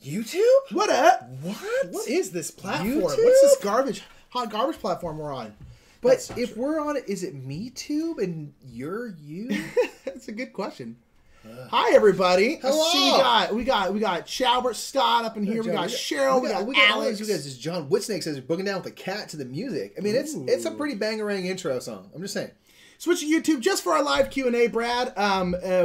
YouTube? What up? What? What is this platform? YouTube? What's this hot garbage platform we're on? But if we're on it, is it MeTube and you're you? That's a good question. Hi everybody. Hello. We got Shalbert Stott up in here. We got Cheryl. We got Alex. You guys. John Whitsnake says booking down with a cat to the music. I mean, it's a pretty bangerang intro song. I'm just saying. Switch to YouTube just for our live Q&A, Brad.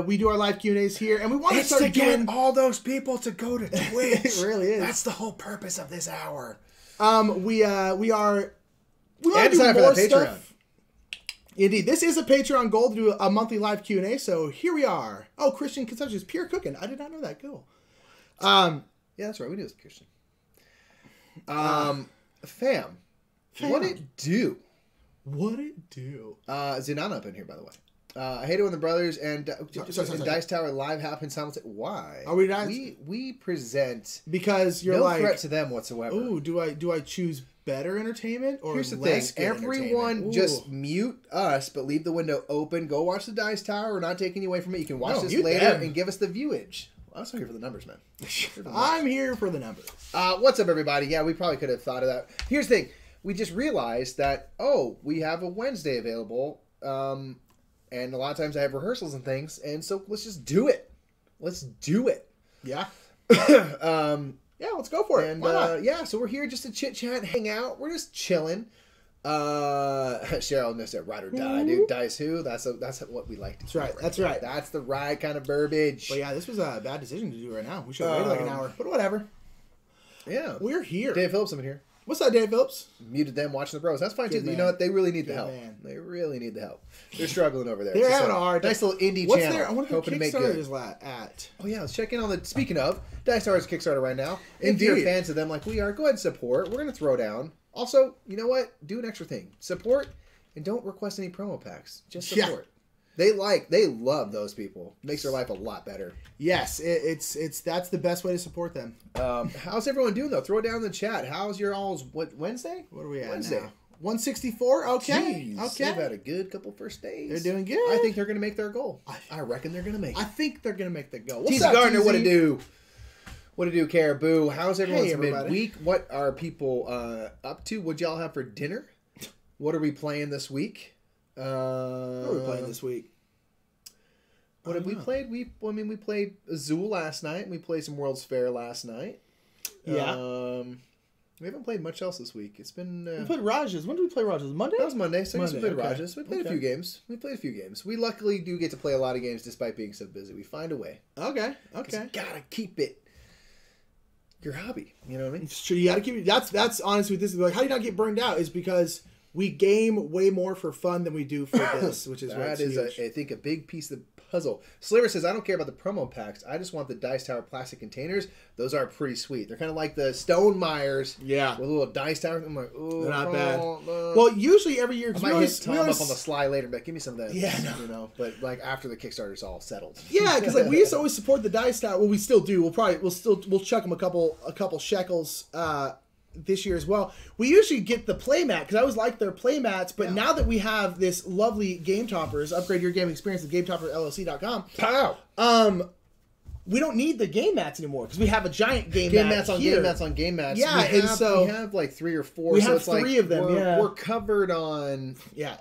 We do our live Q&As here, and we want to start getting all those people to go to Twitch. It really is. That's the whole purpose of this hour. We want to do time for more the Patreon. stuff. Indeed, this is a Patreon goal to do a monthly live Q&A. So here we are. Oh, Christian consumption is pure cooking. I did not know that. Cool. Yeah, that's right. We knew it was Christian. Fam, what it do? What it do? Zinana up in here, by the way. I hate it when the brothers and Dice Tower live happen simultaneously. Why? Are we not? We present because you're no like threat to them whatsoever. Ooh, do I choose better entertainment or here's the less thing? Everyone just mute us, but leave the window open. Go watch the Dice Tower. We're not taking you away from it. You can watch this later and give us the viewage. I was here for the numbers, man. I'm here for the numbers. What's up, everybody? Yeah, we probably could have thought of that. Here's the thing. We just realized that, we have a Wednesday available, and a lot of times I have rehearsals and things, and so let's just do it. Let's do it. Yeah. Yeah, let's go for it. And, yeah, so we're here just to chit-chat, hang out. We're just chilling. Cheryl said ride or die, dude. Dice who? That's what we like to do. That's right. That's right. That's the right kind of verbiage. But yeah, this was a bad decision to do right now. We should have waited like an hour. But whatever. Yeah. We're here. Dave Phillips over here. What's up, Dave Phillips? Muted them watching the bros. That's fine, too. Man. You know what? They really need the help. Man. They really need the help. They're struggling over there. They're having a hard time. Nice little indie What's channel. Their, I wonder hoping to make good. Is at. Oh, yeah. Let's check in on the... Speaking of, Dice Tower's Kickstarter right now. If you're fans of them like we are, go ahead and support. We're going to throw down. Also, you know what? Do an extra thing. Support and don't request any promo packs. Just support. Yeah. They love those people. Makes their life a lot better. Yes, that's the best way to support them. How's everyone doing though? Throw it down in the chat. How's your all's Wednesday? What are we at Wednesday? Now? 164. Okay. Jeez, okay. They've had a good couple first days. They're doing good. I think they're going to make their goal. I reckon they're going to make it. I think they're going to make their goal. What's up, Gardner? What to do? What to do, Caribou? How's everyone's midweek? What are people up to? What y'all have for dinner? What are we playing this week? What are we playing this week? What have we played? We played Azul last night. We played some World's Fair last night. Yeah. We haven't played much else this week. It's been... we played Rajas. When did we play Rajas? Monday? That was Monday. So we played okay. Rajas. We played a few games. We luckily do get to play a lot of games despite being so busy. We find a way. Okay. You gotta keep it your hobby. You know what I mean? It's true. You gotta keep it. That's honestly, this is like, how do you not get burned out? Is because we game way more for fun than we do for this, which is that is, I think, a big piece of the puzzle. Sliver says, I don't care about the promo packs. I just want the Dice Tower plastic containers. Those are pretty sweet. They're kind of like the Stone Myers. Yeah. With a little Dice Tower. I'm like, oh, they're not bad. Well, usually every year... I might hit Tom up on the sly later, but give me some of that. Yeah, no. You know, but like after the Kickstarter's all settled. Yeah, because like we used to always support the Dice Tower. Well, we still do. We'll chuck them a couple shekels this year as well. We usually get the playmat because I always like their playmats, but now that we have this lovely Game Toppers, upgrade your gaming experience at GameTopperLLC.com. Pow! We don't need the game mats anymore because we have a giant game mats on game mats on game mats. Yeah, we have like 3 or 4. We so have it's 3 of them. We're covered on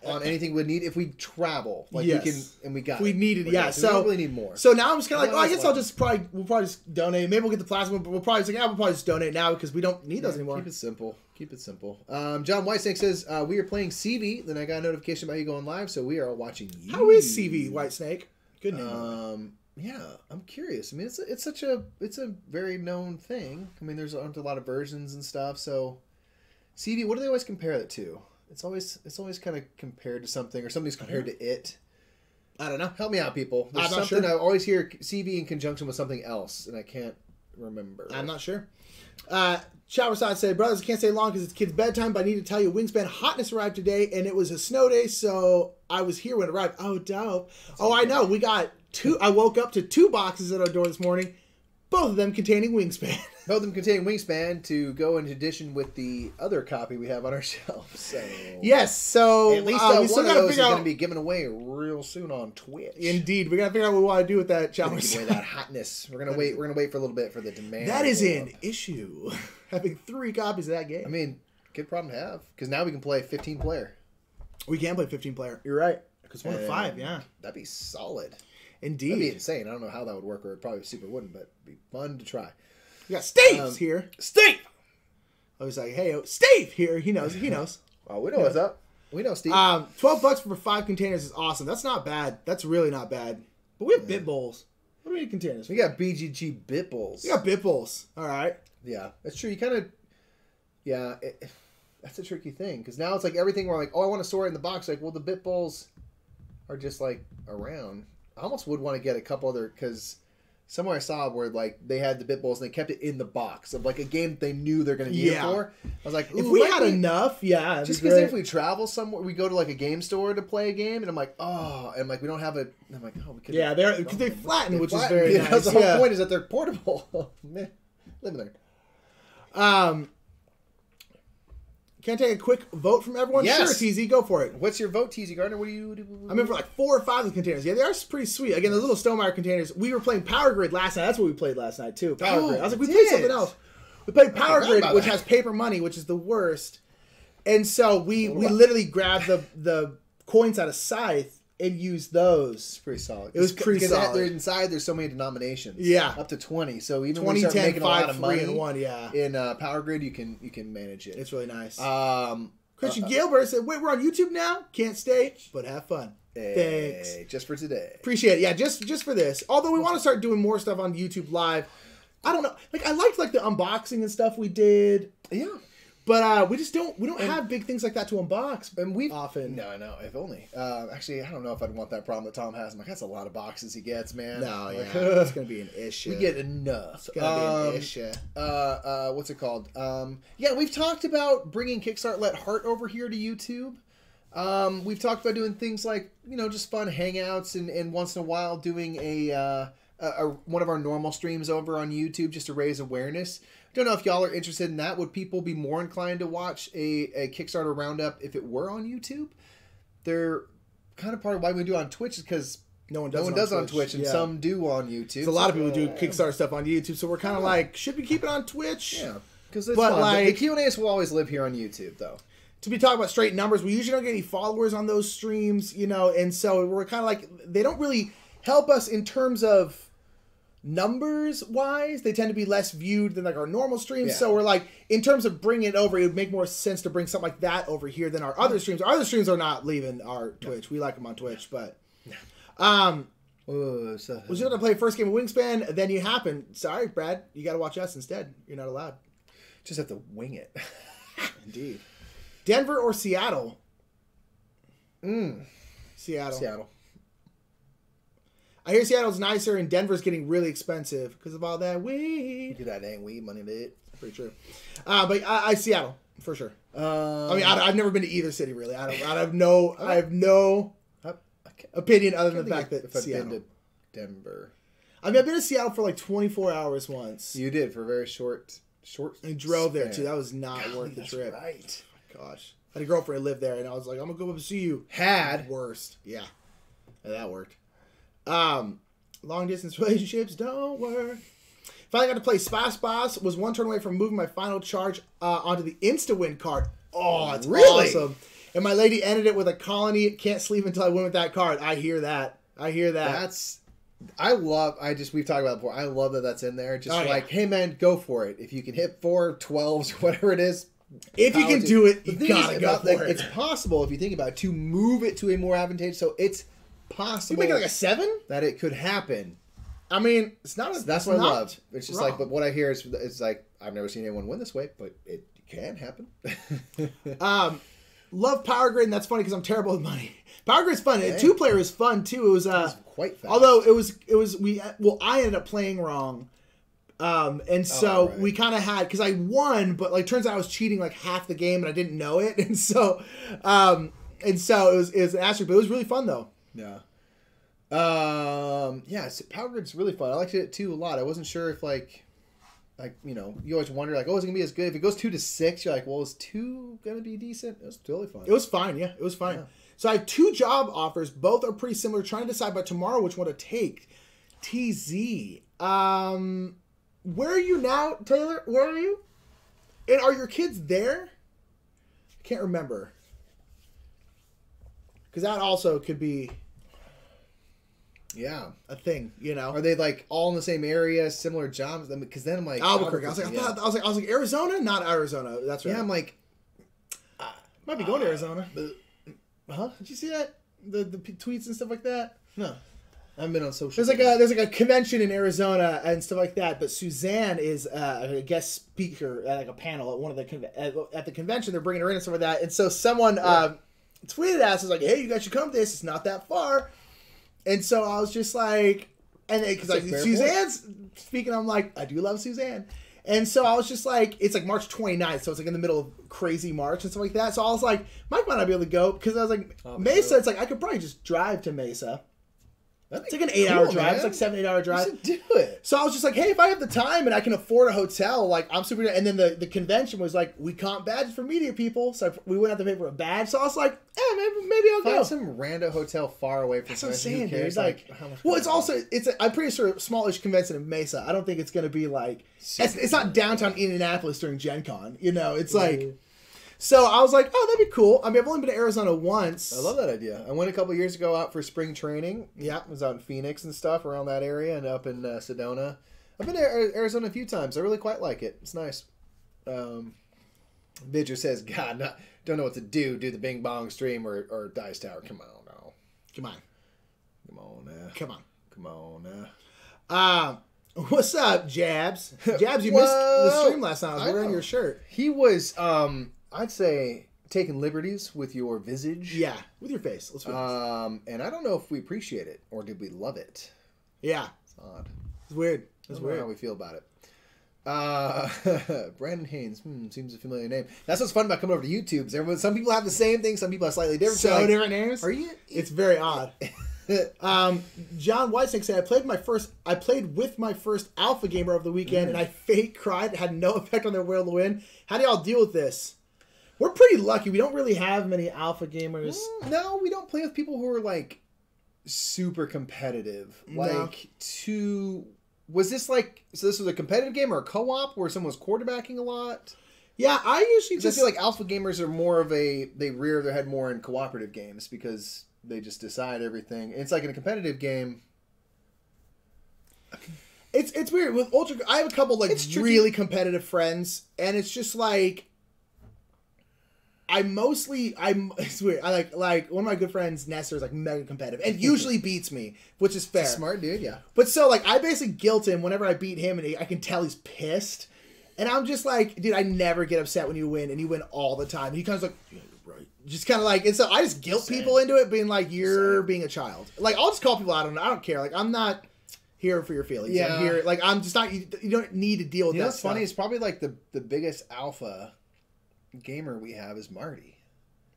on anything we need if we travel. Like we can, and we got. We needed so we don't really need more. So now I'm just kind of like, I guess we'll probably just donate. Maybe we'll get the plasma, but we'll probably just donate now because we don't need those anymore. Keep it simple. John Whitesnake says we are playing CV. Then I got a notification about you going live, so we are watching you. How is CV Whitesnake? Good name. Yeah, I'm curious. I mean, it's a very known thing. I mean, there's a lot of versions and stuff. So, CV, what do they always compare it to? It's always kind of compared to something, or something's compared to it. I don't know. Help me out, people. There's something I always hear CV in conjunction with something else, and I can't remember. I'm not sure. Showerside said, brothers, I can't stay long because it's kids' bedtime, but I need to tell you, Wingspan Hotness arrived today, and it was a snow day, so I was here when it arrived. Oh, dope. I know. We got 2. I woke up to 2 boxes at our door this morning. Both of them containing Wingspan. Both of them containing Wingspan to go in addition with the other copy we have on our shelf. So yes, so at least we still one of gotta those is figure going out. to be given away real soon on Twitch. Indeed, we gotta figure out what we want to do with that Give challenge. away that hotness. We're gonna wait. We're gonna wait for a little bit for the demand. That is to go an up. issue. Having 3 copies of that game. I mean, good problem to have because now we can play 15 player. We can play 15 player. You're right. Because 1 to And 5, yeah. That'd be solid. Indeed. That'd be insane. I don't know how that would work, or it probably super wouldn't, but it'd be fun to try. We got Steve's here. Steve! I was like, hey, Steve here. He knows. He knows. Oh, we know what's up. We know Steve. $12 for 5 containers is awesome. That's not bad. That's really not bad. But we have bit bowls. What do we need containers for? We got BGG bit bowls. We got bit bowls. All right. Yeah, that's true. You kind of, that's a tricky thing because now it's like everything. We're like, oh, I want to store it in the box. Like, well, the bit bowls are just like around. I almost would want to get a couple other because somewhere I saw where like they had the bit bowls and they kept it in the box of like a game that they knew they're going to need it for. I was like, if we had enough, just because if we travel somewhere, we go to like a game store to play a game, and I'm like, oh, and like we don't have it. I'm like, oh, we could. Yeah, they flatten, which is very nice. That's the whole point is that they're portable. Man, living there. Can I take a quick vote from everyone? Yes. Sure, TZ, go for it. What's your vote, TZ Gardner? What do you do? I'm in for like 4 or 5 of the containers. Yeah, they are pretty sweet. Again, the little Stonemaier containers. We were playing Power Grid last night. That's what we played last night, too. Power Grid. I was like, we played something else. We played Power Grid, which has paper money, which is the worst. And so we literally grabbed the coins out of Scythe and used those. It's pretty solid. It was pretty solid. Inside, there's so many denominations. Yeah. Up to 20. So even 20, when you start 10, making 5, a lot of 3, money and 1, yeah. in Power Grid, you can manage it. It's really nice. Christian Gilbert said, wait, we're on YouTube now? Can't stay, but have fun. Thanks. Just for today. Appreciate it. Yeah, just for this. Although we want to start doing more stuff on YouTube Live. I don't know. Like I liked like the unboxing and stuff we did. Yeah. But we don't have big things like that to unbox. And we've often. No, I know. If only. Actually, I don't know if I'd want that problem that Tom has. I'm like, that's a lot of boxes he gets, man. No, like, yeah. It's gonna be an issue. We get enough. It's gonna be an issue. What's it called? Yeah, we've talked about bringing Kickstart Let Heart over here to YouTube. We've talked about doing things like just fun hangouts and once in a while doing a one of our normal streams over on YouTube just to raise awareness. Don't know if y'all are interested in that. Would people be more inclined to watch a Kickstarter roundup if it were on YouTube? They're kind of part of why we do it on Twitch is because no one does on Twitch, and some do on YouTube. So a lot of people do Kickstarter stuff on YouTube, so we're kind of like, should we keep it on Twitch? Yeah, because it's fun. Like, the Q&As will always live here on YouTube, though. To be talking about straight numbers, we usually don't get any followers on those streams, and so we're kind of like, they don't really help us in terms of numbers wise. They tend to be less viewed than like our normal streams. Yeah. So we're like, in terms of bringing it over, it would make more sense to bring something like that over here than our other streams. Our other streams are not leaving our Twitch. We like them on Twitch, but was you going to play first game of Wingspan, then you happen. Sorry, Brad, you got to watch us instead. You're not allowed. Just have to wing it. Indeed. Denver or Seattle? Seattle. I hear Seattle's nicer and Denver's getting really expensive because of all that weed. Get that dang weed money, dude. Pretty true. But I Seattle for sure. I mean, I've never been to either city really. I have no opinion other than the fact that Seattle. I've been to Denver. I mean, I've been to Seattle for like 24 hours once. You did for a very short. And drove there too. That was not worth the trip. Right. Oh, gosh, I had a girlfriend who lived there, and I was like, I'm gonna go up and see you. Worst. Yeah, that worked. Long distance relationships don't work. Finally got to play Splash Boss. Was one turn away from moving my final charge onto the Insta-Win card. Oh, it's really awesome. And my lady ended it with a colony. Can't sleep until I win with that card. I hear that. We've talked about it before. I love that that's in there. Just hey man, go for it. If you can hit 4 12s or whatever it is. If you can do it, you gotta go for it. It's possible if you think about it to move it to a more advantageous. So it's possible. You make it like a 7? That it could happen. I mean, it's not. That's what I love. It's just like, but what I hear is, it's like I've never seen anyone win this way, but it can happen. Love Power Grid, and that's funny because I'm terrible with money. Power Grid's fun. Hey. 2-player is fun too. It was quite fast. Although I ended up playing wrong. And so we kind of had, because I won, but like turns out I was cheating like half the game and I didn't know it, and so it was an asterisk, but it was really fun though. Yeah. Yeah, Power Grid's really fun. I liked it too a lot. I wasn't sure if like you know, you always wonder like, oh, is it gonna be as good? If it goes 2 to 6, you're like, well, is 2 gonna be decent? It was totally fun. It was fine. Yeah, it was fine. Yeah. So I have 2 job offers. Both are pretty similar. Trying to decide by tomorrow which one to take. TZ. Where are you now, Taylor? Where are you? And are your kids there? I can't remember. Because that also could be, yeah, a thing. You know, are they like all in the same area, similar jobs? Because then I'm like Albuquerque. I was like Arizona, not Arizona. That's right. Yeah, I'm like, might be going to Arizona. Huh? Did you see that? The tweets and stuff like that? No. I haven't been on social. There's like a convention in Arizona and stuff like that. But Suzanne is a guest speaker at like a panel at one of the at the convention. They're bringing her in and stuff like that. And so someone tweeted at us, was like, "Hey, you guys should come to this. It's not that far." And so I was just like, and because like Suzanne's speaking, I'm like, I do love Suzanne. And so I was just like, it's like March 29th, so it's like in the middle of crazy March and stuff like that. So I was like, Mike might not be able to go because I was like, Mesa. Sure. It's like I could probably just drive to Mesa. It's like an 8-hour drive. Man. It's like 7-8 hour drive. You should do it. So I was just like, hey, if I have the time and I can afford a hotel, like I'm super. And then the convention was like, we comp badges for media people, so we wouldn't have to pay for a badge. So I was like, maybe I'll go. Find some random hotel far away from. That's what I'm saying, dude. Like how much? Well, it's also I'm pretty sure a smallish convention in Mesa. I don't think it's going to be like it's not downtown Indianapolis during Gen Con. You know, it's like. So I was like, oh, that'd be cool. I mean, I've only been to Arizona once. I love that idea. I went a couple years ago out for spring training. Yeah. I was out in Phoenix and stuff around that area and up in Sedona. I've been to Arizona a few times. I really quite like it. It's nice. Vidger says, God, don't know what to do. Do the Bing Bong stream or Dice Tower. Come on now. Come on. Come on now. Come on. Come on now. What's up, Jabs? Jabs, you missed the stream last night. I was wearing your shirt. He was... I'd say taking liberties with your visage. Yeah, with your face. Let's be honest. And I don't know if we appreciate it or did we love it. Yeah. It's odd. It's weird. It's weird how we feel about it. Brandon Haynes. Seems a familiar name. That's what's fun about coming over to YouTube. Some people have the same thing. Some people have slightly different. So like, different names? Are you? It's very odd. John Whitesnake said, I played with my first alpha gamer of the weekend and I fake cried. It had no effect on their will to win. How do y'all deal with this? We're pretty lucky. We don't really have many alpha gamers. No, we don't play with people who are like super competitive. Like was this like, so this was a competitive game or a co-op where someone was quarterbacking a lot? Yeah, I usually just... I feel like alpha gamers are more of they rear their head more in cooperative games because they just decide everything. It's like in a competitive game. It's weird. With Ultra, I have a couple like really competitive friends and it's just like, it's weird. I like one of my good friends, Nestor, is like mega competitive and usually beats me, which is fair. Smart dude, yeah. But so like I basically guilt him whenever I beat him, and I can tell he's pissed. And I'm just like, dude, I never get upset when you win, and you win all the time. And he kind of like, yeah, you're right. Just kind of like, and so I just guilt people into it, being like, you're being a child. Like I'll just call people out on it. I don't care. Like I'm not here for your feelings. Yeah. I'm here. Like I'm just not. You don't need to deal with that. What's funny? It's probably like the biggest alpha gamer we have is Marty.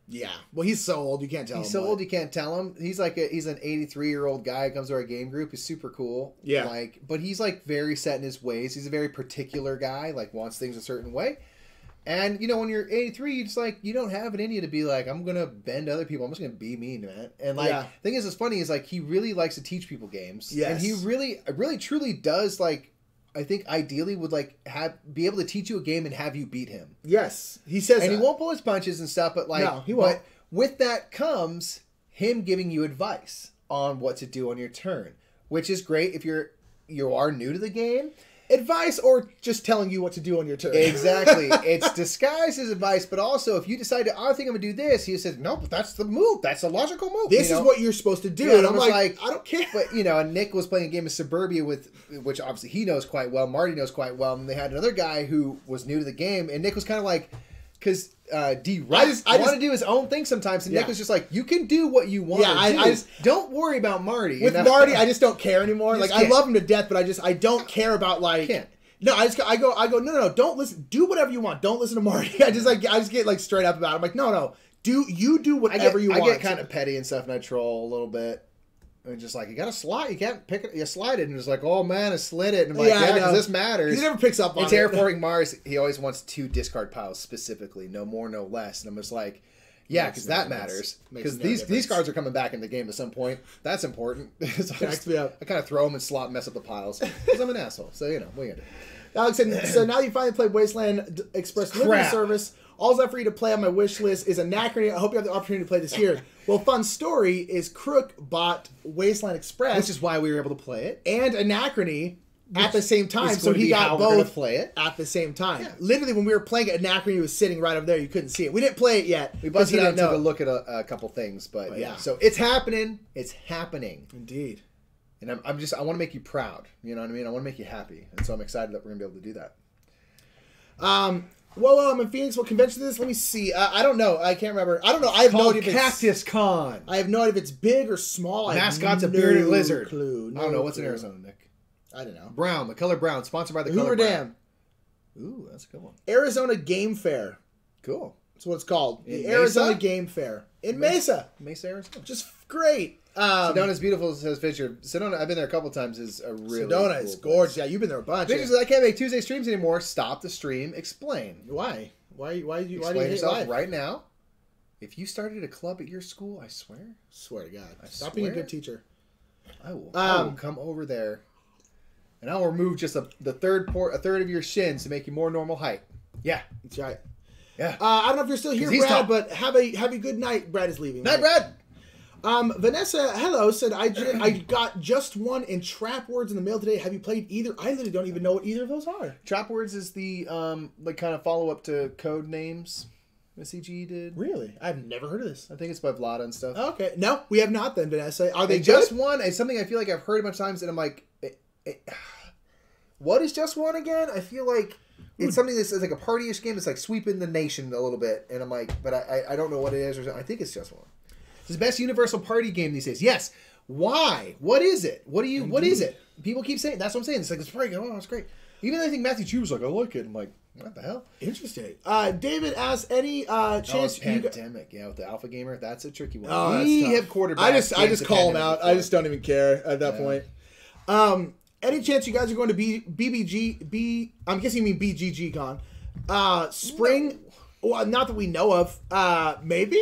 Yeah. Well, he's so old you can't tell him. He's so old you can't tell him. He's like he's an 83-year-old guy who comes to our game group. He's super cool. Yeah. Like, but he's like very set in his ways. He's a very particular guy. Like wants things a certain way. And you know when you're 83, you just like you don't have it in you to be like I'm gonna bend other people. I'm just gonna be mean, man. And like the thing is, what's funny is like he really likes to teach people games. Yes. And he really truly does like. I think ideally would like be able to teach you a game and have you beat him. Yes, he says, and he won't pull his punches and stuff. But like, no, he won't. But with that comes him giving you advice on what to do on your turn, which is great if you are new to the game. Advice or just telling you what to do on your turn. Exactly. It's disguised as advice, but also if you decide to, I think I'm going to do this, he says, no, but that's the move. That's a logical move. This is what you're supposed to do. Yeah, and I'm like, I don't care. But, and Nick was playing a game of Suburbia which obviously he knows quite well. Marty knows quite well. And they had another guy who was new to the game, and Nick was kind of like, because D. Rice wanted to do his own thing sometimes, and Nick was just like, you can do what you want to do. Don't worry about Marty. With Marty, I just don't care anymore. Like, I love him to death, but I don't care about, like... No, I go, no, don't listen. Do whatever you want. Don't listen to Marty. I just get, like, straight up about it. I'm like, no. Do whatever you want. I get kind of petty and stuff, and I troll a little bit. And just like, you got to slide. You can't pick it. You slide it. And it's like, oh, man, I slid it. And I'm like, Yeah, I because know. this matters. He never picks up on It's it. Terraforming Mars. He always wants 2 discard piles specifically. No more, no less. And I'm just like, yeah, Makes because no that difference. matters. Makes Because no these difference. cards are coming back in the game at some point. That's important. So Backs me up. I kind of throw them and slot and mess up the piles. Because I'm an asshole. So, you know, what are you going to do? Alex said, so now you finally played Wasteland Express Delivery Crap. Service. All left for you to play on my wish list is Anachrony. I hope you have the opportunity to play this year. Well, fun story is Crook bought Wasteland Express Which is why we were able to play it. and Anachrony at the same time. Is So going to he be how got we're gonna both play it. at the same time. Yeah. Literally, when we were playing it, Anachrony was sitting right over there. You couldn't see it. We didn't play it yet. We 'cause busted he out and didn't took a know. look at a couple things. But yeah. yeah. So it's happening. It's happening. Indeed. And I want to make you proud. You know what I mean? I want to make you happy. And so I'm excited that we're going to be able to do that. Well, I'm in Phoenix. What convention is this? Let me see. I don't know. I can't remember. I don't know. I have no idea if it's Cactus Con. I have no idea if it's big or small. Mascot's I have a bearded no lizard. Clue. I don't know. No What's in clue. Arizona, Nick? I don't know. Brown. The color brown. Sponsored by the color Hoover brown. Dam. Ooh, that's a good one. Arizona Game Fair. Cool. That's what it's called. In The Arizona Mesa? Game Fair. In Mesa. Mesa, Arizona. Just great. Sedona's beautiful, says Fisher. Sedona, I've been there a couple times, is a really Sedona cool is place. gorgeous. Yeah, you've been there a bunch. Fisher says, I can't make Tuesday streams anymore. Stop the stream. Explain. Why? Why do you Explain hate yourself life? right now. If you started a club at your school, I swear, Swear to God. I Stop being a swear. good teacher. I will come over there, and I will remove just a third of your shins to make you more normal height. Yeah, That's right. yeah. I don't know if you're still here, 'Cause he's Brad, tall. but have a good night. Brad is leaving. Night, right? Brad. Vanessa, hello, said I got just one in Trap Words in the mail today. Have you played either? I literally don't even know what either of those are. Trap Words is the like kind of follow up to Code Names. SCG did. Really? I've never heard of this. I think it's by Vlada and stuff. Okay. No, we have not then, Vanessa. Are they They just good? one. It's something I feel like I've heard a bunch of times, and I'm like, what is just one again? I feel like it's something that's like a partyish game. It's like sweeping the nation a little bit, and I'm like, but I don't know what it is, or something. I think it's just one. It's the best universal party game these days. Yes. Why? What is it? What is it? People keep saying. That's what I'm saying. It's like it's pretty good. Oh, it's great. Even I think Matthew Chu was like, I like it. I'm like, what the hell? Interesting. David asks any chance you Pandemic, yeah, with the Alpha Gamer, that's a tricky one. Oh, we that's tough. have quarterbacks. I just call him Pandemic out. before. I just don't even care at that Yeah. point. Any chance you guys are going to be BBG? I'm guessing you mean BGG Con. Spring? Well, not that we know of. Maybe.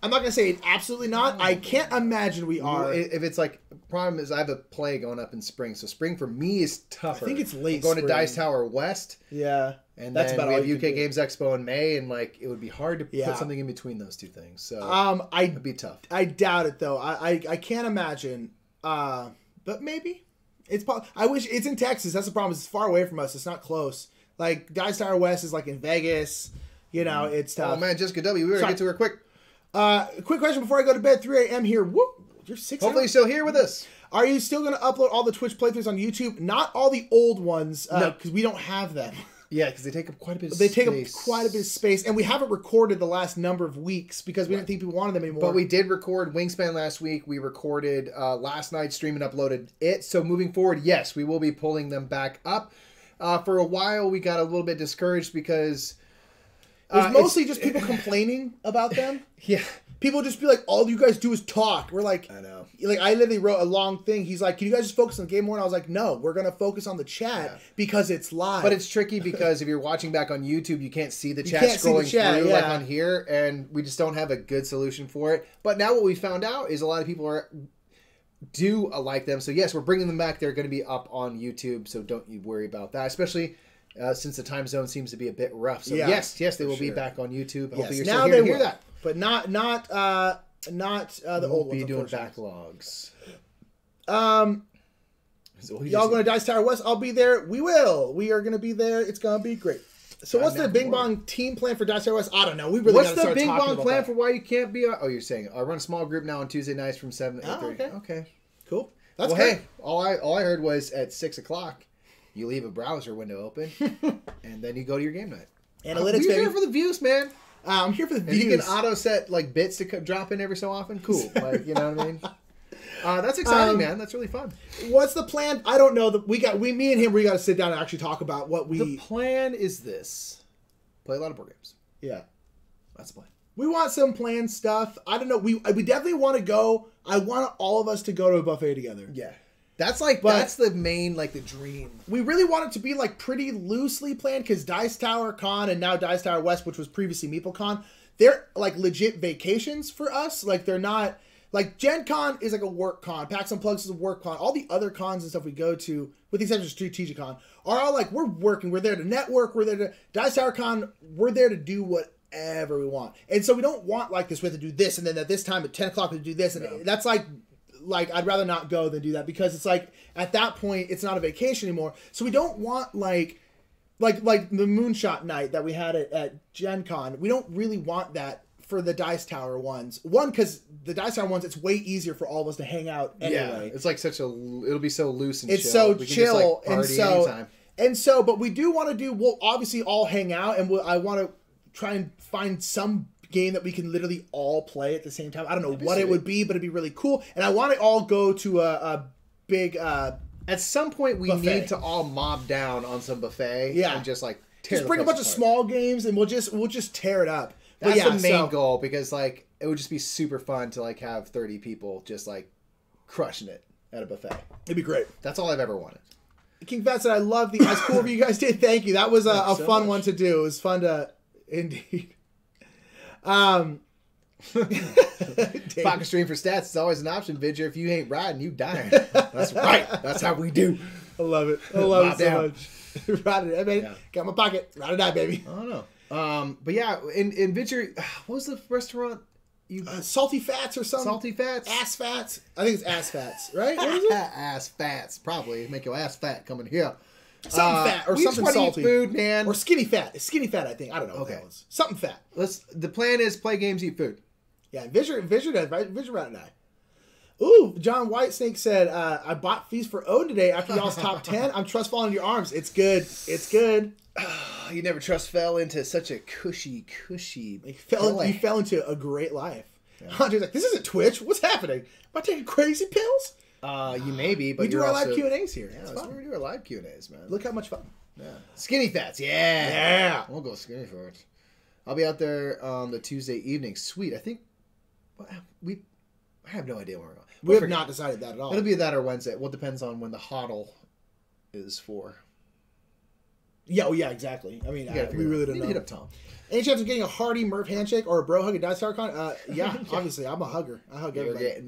I'm not gonna say absolutely not. I can't imagine we are. If it's like, problem is I have a play going up in spring, so spring for me is tougher. I think it's late I'm going to spring. Dice Tower West, Yeah, and that's then about we all have you UK can do. Games Expo in May, and like it would be hard to Yeah. put something in between those two things. So it'd be tough. I doubt it though. I can't imagine. But maybe it's. I wish it's in Texas. That's the problem. It's far away from us. It's not close. Like Dice Tower West is like in Vegas. You know, it's tough. Oh man, Jessica W, we better Sorry. get to her quick. Quick question before I go to bed. 3 a.m. here. Whoop. You're 6 Hopefully, you're still here with us. Are you still going to upload all the Twitch playthroughs on YouTube? Not all the old ones, because we don't have them. Yeah, because they take up quite a bit of They space. take up quite a bit of space, and we haven't recorded the last number of weeks because we didn't think people wanted them anymore. But we did record Wingspan last week. We recorded last night's stream and uploaded it. So moving forward, yes, we will be pulling them back up. For a while, we got a little bit discouraged because it was mostly just people complaining about them. Yeah. People just be like, all you guys do is talk. We're like, I know. Like, I literally wrote a long thing. He's like, can you guys just focus on the game more? And I was like, no, we're going to focus on the chat because it's live. But it's tricky because if you're watching back on YouTube, you can't see the chat can't see the scrolling chat, through yeah. like on here, and we just don't have a good solution for it. But now what we found out is a lot of people do like them. So yes, we're bringing them back. They're going to be up on YouTube, so don't you worry about that, especially since the time zone seems to be a bit rough. So yes, they will be back on YouTube. Hopefully you're still here to hear that. But not the old ones. Be doing unfortunately. backlogs. Y'all going to Dice Tower West? I'll be there. We will. We are going to be there. It's going to be great. So what's the Bing Bong team plan for Dice Tower West? I don't know. We really What's gotta the start Bing talking Bong about plan that. for why you can't be? Oh, you're saying I run a small group now on Tuesday nights from 7 to 8:30. Okay. Okay. Cool. That's Well, great. hey, all I heard was at 6 o'clock, you leave a browser window open, and then you go to your game night. Analytics, You're baby. here for the views, man. I'm here for the If views. you can auto set like bits to drop in every so often, cool. Like, you know what I mean? That's exciting, man. That's really fun. What's the plan? I don't know. Me and him, we got to sit down and actually talk about what we. The plan is this: play a lot of board games. Yeah. That's the plan. We want some planned stuff. I don't know. We definitely want to go. I want all of us to go to a buffet together. Yeah. That's the main, like, the dream. We really want it to be, like, pretty loosely planned because Dice Tower Con and now Dice Tower West, which was previously MeepleCon, they're, like, legit vacations for us. Like, they're not... Like, Gen Con is, like, a work con. PAX Unplugged is a work con. All the other cons and stuff we go to, with the exception of Strategic Con, are all, like, we're working. We're there to network. We're there to... Dice Tower Con, we're there to do whatever we want. And so we don't want, like, this. We have to do this, and then at this time at 10 o'clock we have to do this. And that's, like, I'd rather not go than do that because it's like at that point it's not a vacation anymore. So we don't want like the moonshot night that we had at Gen Con. We don't really want that for the Dice Tower ones. One, because the Dice Tower ones, it's way easier for all of us to hang out anyway. Yeah, it's like it'll be so loose and it's chill. So we chill can just, like, party anytime. And so, but we do want to do. We'll obviously all hang out, and I want to try and find some game that we can literally all play at the same time. I don't know what it would be, but it'd be really cool. And I want to all go to a big at some point we buffet. need to all mob down on some buffet and just like bring a bunch of small games and we'll just tear it up. That's the main goal, because like it would just be super fun to like have 30 people just like crushing it at a buffet. It'd be great. That's all I've ever wanted. King Fat said, I love the as cool of you guys did. Thank you. That was a fun one to do. It was fun to indeed. Pocket stream for stats is always an option, Vidger. If you ain't riding, you dying. That's right. That's how we do. I love it. I love it so much. Ride it, baby. Yeah. Got my pocket. Ride or die, baby. I don't know. But yeah, in Vidger, what was the restaurant? Salty Fats or something? Salty Fats? Ass Fats? I think it's Ass Fats, right? What is it? Ass Fats, probably. Make your ass fat coming here. Something fat or something salty. Eat food, man. Or skinny fat. It's skinny fat, I think. I don't know what that was. Something fat. The plan is play games, eat food. Yeah, Visor does, right? Visor Rat and I. Ooh, John Whitesnake said, I bought Feast for Odin today after y'all's top 10. I'm trust falling in your arms. It's good. It's good. You never trust fell into such a cushy. You fell into a great life. Yeah. Andre's like, this isn't Twitch. What's happening? Am I taking crazy pills? You may be, but we do our live Q&As here. Yeah, that's where we do our live Q&As, man. Look how much fun. Yeah. Skinny Fats, yeah. We'll go skinny fats. I'll be out there on the Tuesday evening. Sweet. I think I have no idea where we're going. We have not decided that at all. It'll be that or Wednesday. Well, it depends on when the HODL is for. Yeah, yeah, exactly. I mean, we really don't know. Hit up Tom. Any chance of getting a hearty Murph handshake or a bro hug at Dice Tower Con? Yeah, obviously. I'm a hugger. I hug everybody.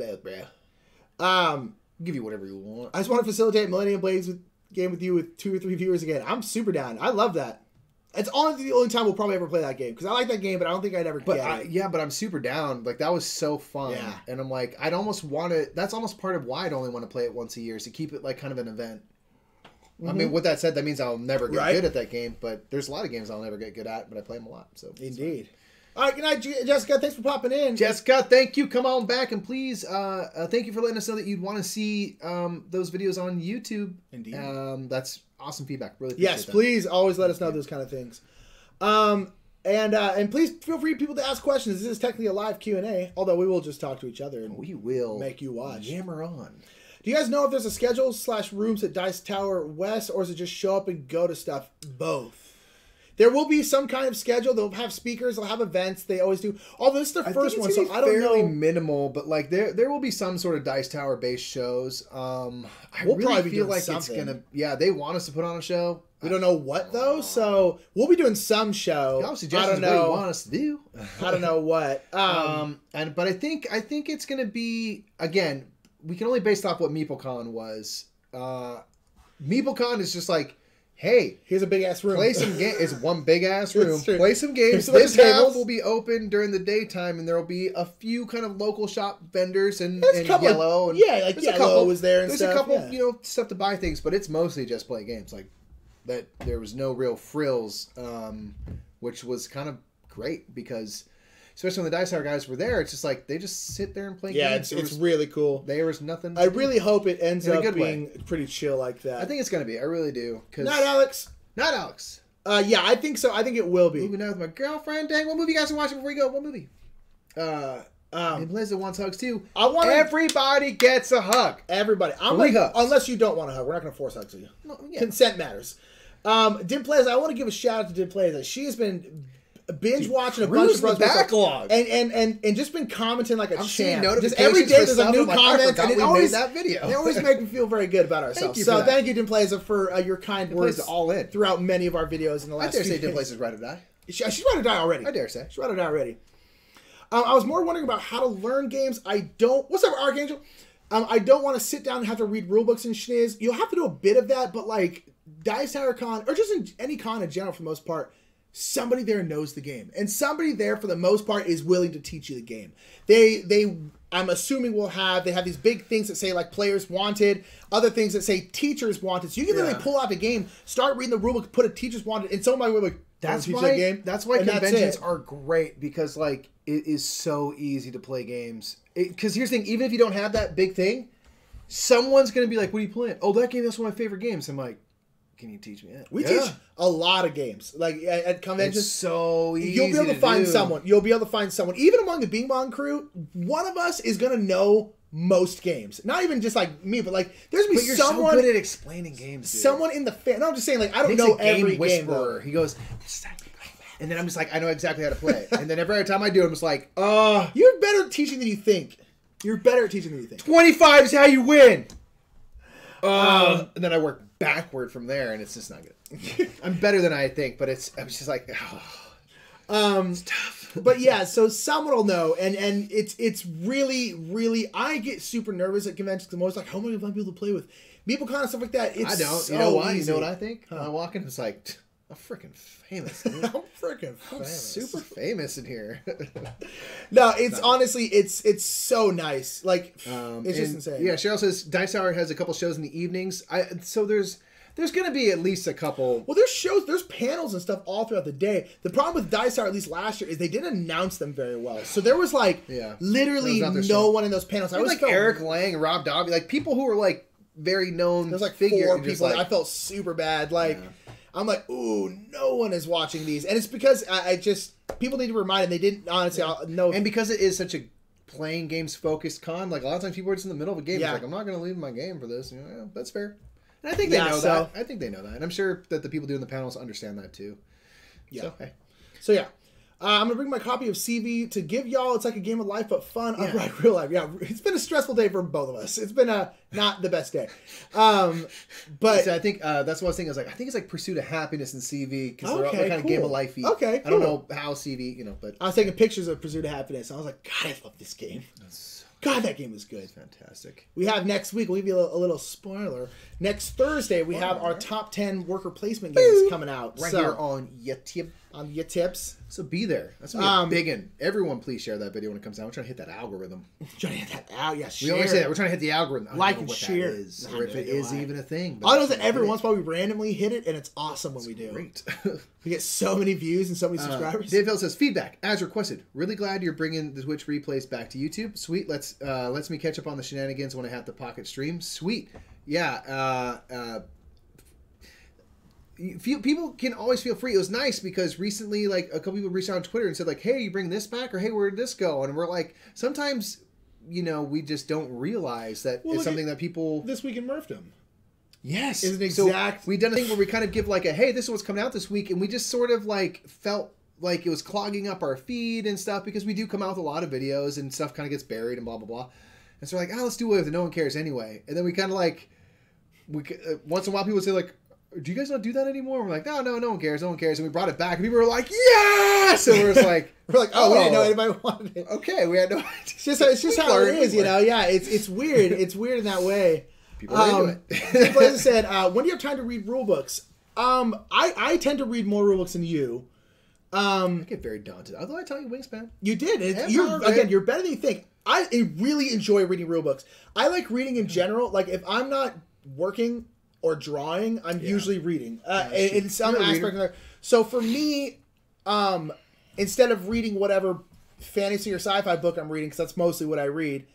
Bro. Give you whatever you want. I just want to facilitate Millennium Blades game with you with 2 or 3 viewers again. I'm super down. I love that. It's honestly the only time we'll probably ever play that game because I like that game, but I don't think I'd ever get it. Yeah, but I'm super down. Like that was so fun. Yeah. And I'm like, I'd almost want to. That's almost part of why I'd only want to play it once a year is to keep it like kind of an event. Mm-hmm. I mean, with that said, that means I'll never get good at that game. But there's a lot of games I'll never get good at, but I play them a lot. So indeed. All right, good night, Jessica. Thanks for popping in. Jessica, thank you. Come on back, and please, thank you for letting us know that you'd want to see those videos on YouTube. Indeed. That's awesome feedback. Really appreciate that. Please always let us know those kind of things. And please feel free, people, to ask questions. This is technically a live Q&A, although we will just talk to each other and we will make you watch. Yammer on. Do you guys know if there's a schedule / rooms at Dice Tower West, or is it just show up and go to stuff? Both. There will be some kind of schedule. They'll have speakers. They'll have events. They always do. Although this is their first one, so I don't know. Fairly minimal, but like there will be some sort of Dice Tower based shows. We'll probably feel like something. It's gonna. Yeah, they want us to put on a show. We don't know what though, so we'll be doing some show. I don't know what you want us to do. I don't know what. But I think it's gonna be, again, we can only base off what MeepleCon was. MeepleCon is just like, hey, here's a big ass room. Play some games. It's one big ass room. Play some games. This half will be open during the daytime, and there will be a few kind of local shop vendors and Yellow. Like Yellow was there and there's stuff. There's a couple, stuff to buy things, but it's mostly just play games. Like that, there was no real frills, which was kind of great because, especially when the Dice Tower guys were there, it's just like they just sit there and play games. Yeah, it's really cool. There was nothing. I really hope it ends up being pretty chill like that. I think it's gonna be. I really do. Not Alex. Not Alex. Yeah, I think so. I think it will be. Moving out with my girlfriend. Dang, what movie you guys are watching before you go? What movie? And Blizzard wants hugs too. Everybody gets a hug. Everybody. Unless you don't want a hug. We're not going to force hugs on you. No, yeah. Consent matters. Did Plays, I want to give a shout out to Did Plays. She has been binge watching a bunch of the backlog, and just been commenting like a champ. Just every day there's a new comment, and it always that video. They always make me feel very good about ourselves. Thank you, Dimplaza, for your kind words all in throughout many of our videos in the last. I dare say Dimplaza's ride or die. She's ride or die already. I dare say she's ride or die already. I was more wondering about how to learn games. What's up, Archangel? I don't want to sit down and have to read rulebooks and shniz. You'll have to do a bit of that, but like Dice Tower Con, or just in any con in general for the most part, somebody there knows the game. And somebody there for the most part is willing to teach you the game. I'm assuming they have these big things that say like players wanted, other things that say teachers wanted. So you can literally pull out a game, start reading the rulebook, put a teachers wanted, and somebody will like, that's why conventions are great, because like it is so easy to play games. Because here's the thing, even if you don't have that big thing, someone's going to be like, what are you playing? Oh, that game, that's one of my favorite games. I'm like, can you teach me that? We teach a lot of games. Like at conventions. It's so easy. You'll be able to find someone. You'll be able to find someone. Even among the Bing Bong crew, one of us is going to know most games. Not even just like me, but like there's going to be someone. So good at explaining games, dude. Someone in the fan. No, I'm just saying, like, I don't know every game. He goes, and then I'm just like, I know exactly how to play. And then every time I do, I'm just like, you're better at teaching than you think. 25 is how you win. And then I work backward from there, and it's just not good. I'm better than I think, but I'm just like, it's tough. But yeah, so someone will know, and it's really, really, I get super nervous at conventions because I'm always like, how am I going to find people to play with? People kind of stuff like that. It's I don't. So you know why? easy. You know what I think? I walk in, it's like, I'm freaking famous. Dude. I'm super famous in here. No, it's honestly, it's so nice. Like, it's just insane. Yeah, Cheryl says Dice Tower has a couple shows in the evenings. So there's going to be at least a couple. Well, there's panels and stuff all throughout the day. The problem with Dice Tower, at least last year, is they didn't announce them very well. So there was like literally no one in those panels. I was like Eric Lang, Rob Dobby, like people who were like very known. There's like 4 people. Like, I felt super bad. Like. Yeah. I'm like, ooh, no one is watching these. And it's because I just, people need to remind them, they didn't honestly know. And because it is such a playing games focused con, like a lot of times people are just in the middle of a game. Yeah. It's like, I'm not going to leave my game for this. Yeah, that's fair. And I think they know that. I think they know that. And I'm sure that the people doing the panels understand that too. Yeah. So yeah. I'm going to bring my copy of CV to give y'all. It's like a game of life, but fun. Yeah. Upright, real life. Yeah, it's been a stressful day for both of us. It's been not the best day. But so I think that's what I was thinking. I think it's like Pursuit of Happiness and CV, because they're kind of game of life-y. Okay, cool. I don't know how CV, but I was taking pictures of Pursuit of Happiness. I was like, God, I love this game. God, that game is good. It's fantastic. We have next week, we'll give you a little spoiler. Next Thursday, we have our top 10 worker placement games coming out. Right here on YouTube. On your tips. So be there. That's going to be a big one. Everyone please share that video when it comes out. We're trying to hit that algorithm. Trying to hit that out. Yeah, share. We always say that. We're trying to hit the algorithm. Like and share. Or if it is even a thing. I know that every once in a while we randomly hit it, and it's awesome when we do. Great. We get so many views and so many subscribers. Dave Hill says, feedback, as requested. Really glad you're bringing the Twitch replays back to YouTube. Sweet. Lets me catch up on the shenanigans when I have the pocket stream. Sweet. Yeah. People can always feel free. It was nice because recently, like, a couple people reached out on Twitter and said, like, hey, you bring this back? Or, hey, where did this go? And we're like, sometimes, we just don't realize that it's something that people... This Week in Murphdom. Yes. Is an exact... So we've done a thing where we kind of give, like, hey, this is what's coming out this week, and we just sort of, like, felt like it was clogging up our feed and stuff, because we do come out with a lot of videos, and stuff kind of gets buried and blah, blah, blah. And so we're like, let's do it if no one cares anyway. And then we kind of, like... once in a while, people say, like, do you guys not do that anymore? And we're like, no one cares. And we brought it back, and people were like, yes! And we're just like, we didn't know anybody wanted it. Okay, we had no idea. It's just how it is, Yeah, it's weird. It's weird in that way. People are into it. As I said, when do you have time to read rulebooks? I tend to read more rulebooks than you. I get very daunted. Although I tell you, Wingspan. You did. You're better than you think. I really enjoy reading rulebooks. I like reading in general. Like, if I'm not working or drawing, I'm usually reading in some aspect of that. So for me, instead of reading whatever fantasy or sci-fi book I'm reading, because that's mostly what I read,